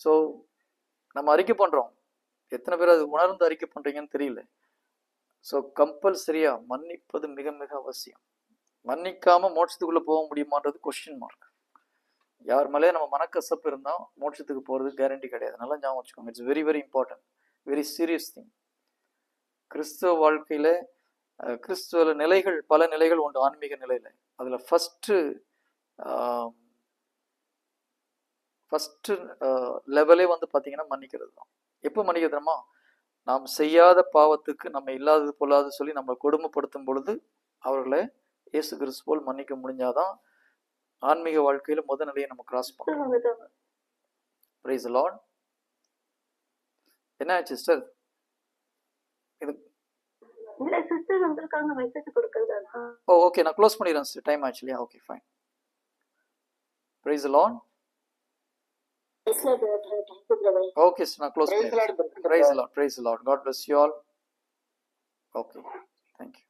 Speaker 1: ஸோ நம்ம அறிக்கை பண்றோம், எத்தனை பேர் அது உணர்ந்து அறிக்கை பண்றீங்கன்னு தெரியல. ஸோ கம்பல்சரியா மன்னிப்பது மிக மிக அவசியம். மன்னிக்காம மோட்சத்துக்குள்ள போக முடியுமான்றது கொஸ்டின் மார்க். யார் மேலே நம்ம மனக்கசப்பு இருந்தா மோட்சத்துக்கு போறது கேரண்டி கிடையாது. நல்லா ஞாபகம் வச்சுக்கோங்க. It's very very important, very serious thing. கிறிஸ்தவ வாழ்க்கையில கிறிஸ்துவ நிலைகள், பல நிலைகள் உண்டு ஆன்மீக நிலையில. அதுல ஃபர்ஸ்ட் லெவலே வந்து பாத்தீங்கன்னா மன்னிக்கிறது தான். எப்போ மன்னிக்கிறதுமா? நாம் செய்யாத பாவத்துக்கு நம்ம இல்லாதது பொல்லாது சொல்லி நம்ம கொடுமைப்படுத்தும் பொழுது அவர்களை இயேசு கிறிஸ்து போல் மன்னிக்க முடிஞ்சாதான் ஆன்மீக வாழ்க்கையில முதல் நிலையை நம்ம கிராஸ் பண்ணோம். Price the Lord. என்ன ஆச்சு சிஸ்டர்? இது
Speaker 3: இல்ல சிஸ்டர் வந்திருக்காங்க, மெசேஜ் கொடுக்கறதா?
Speaker 1: ஓகே, நான் க்ளோஸ் பண்ணிடுறேன் சிஸ்டர், டைம் ஆச்சு இல்லையா? Okay fine. Price the Lord. Okay, so now close. Praise the Lord. Praise the Lord. God bless you all. Okay, thank you.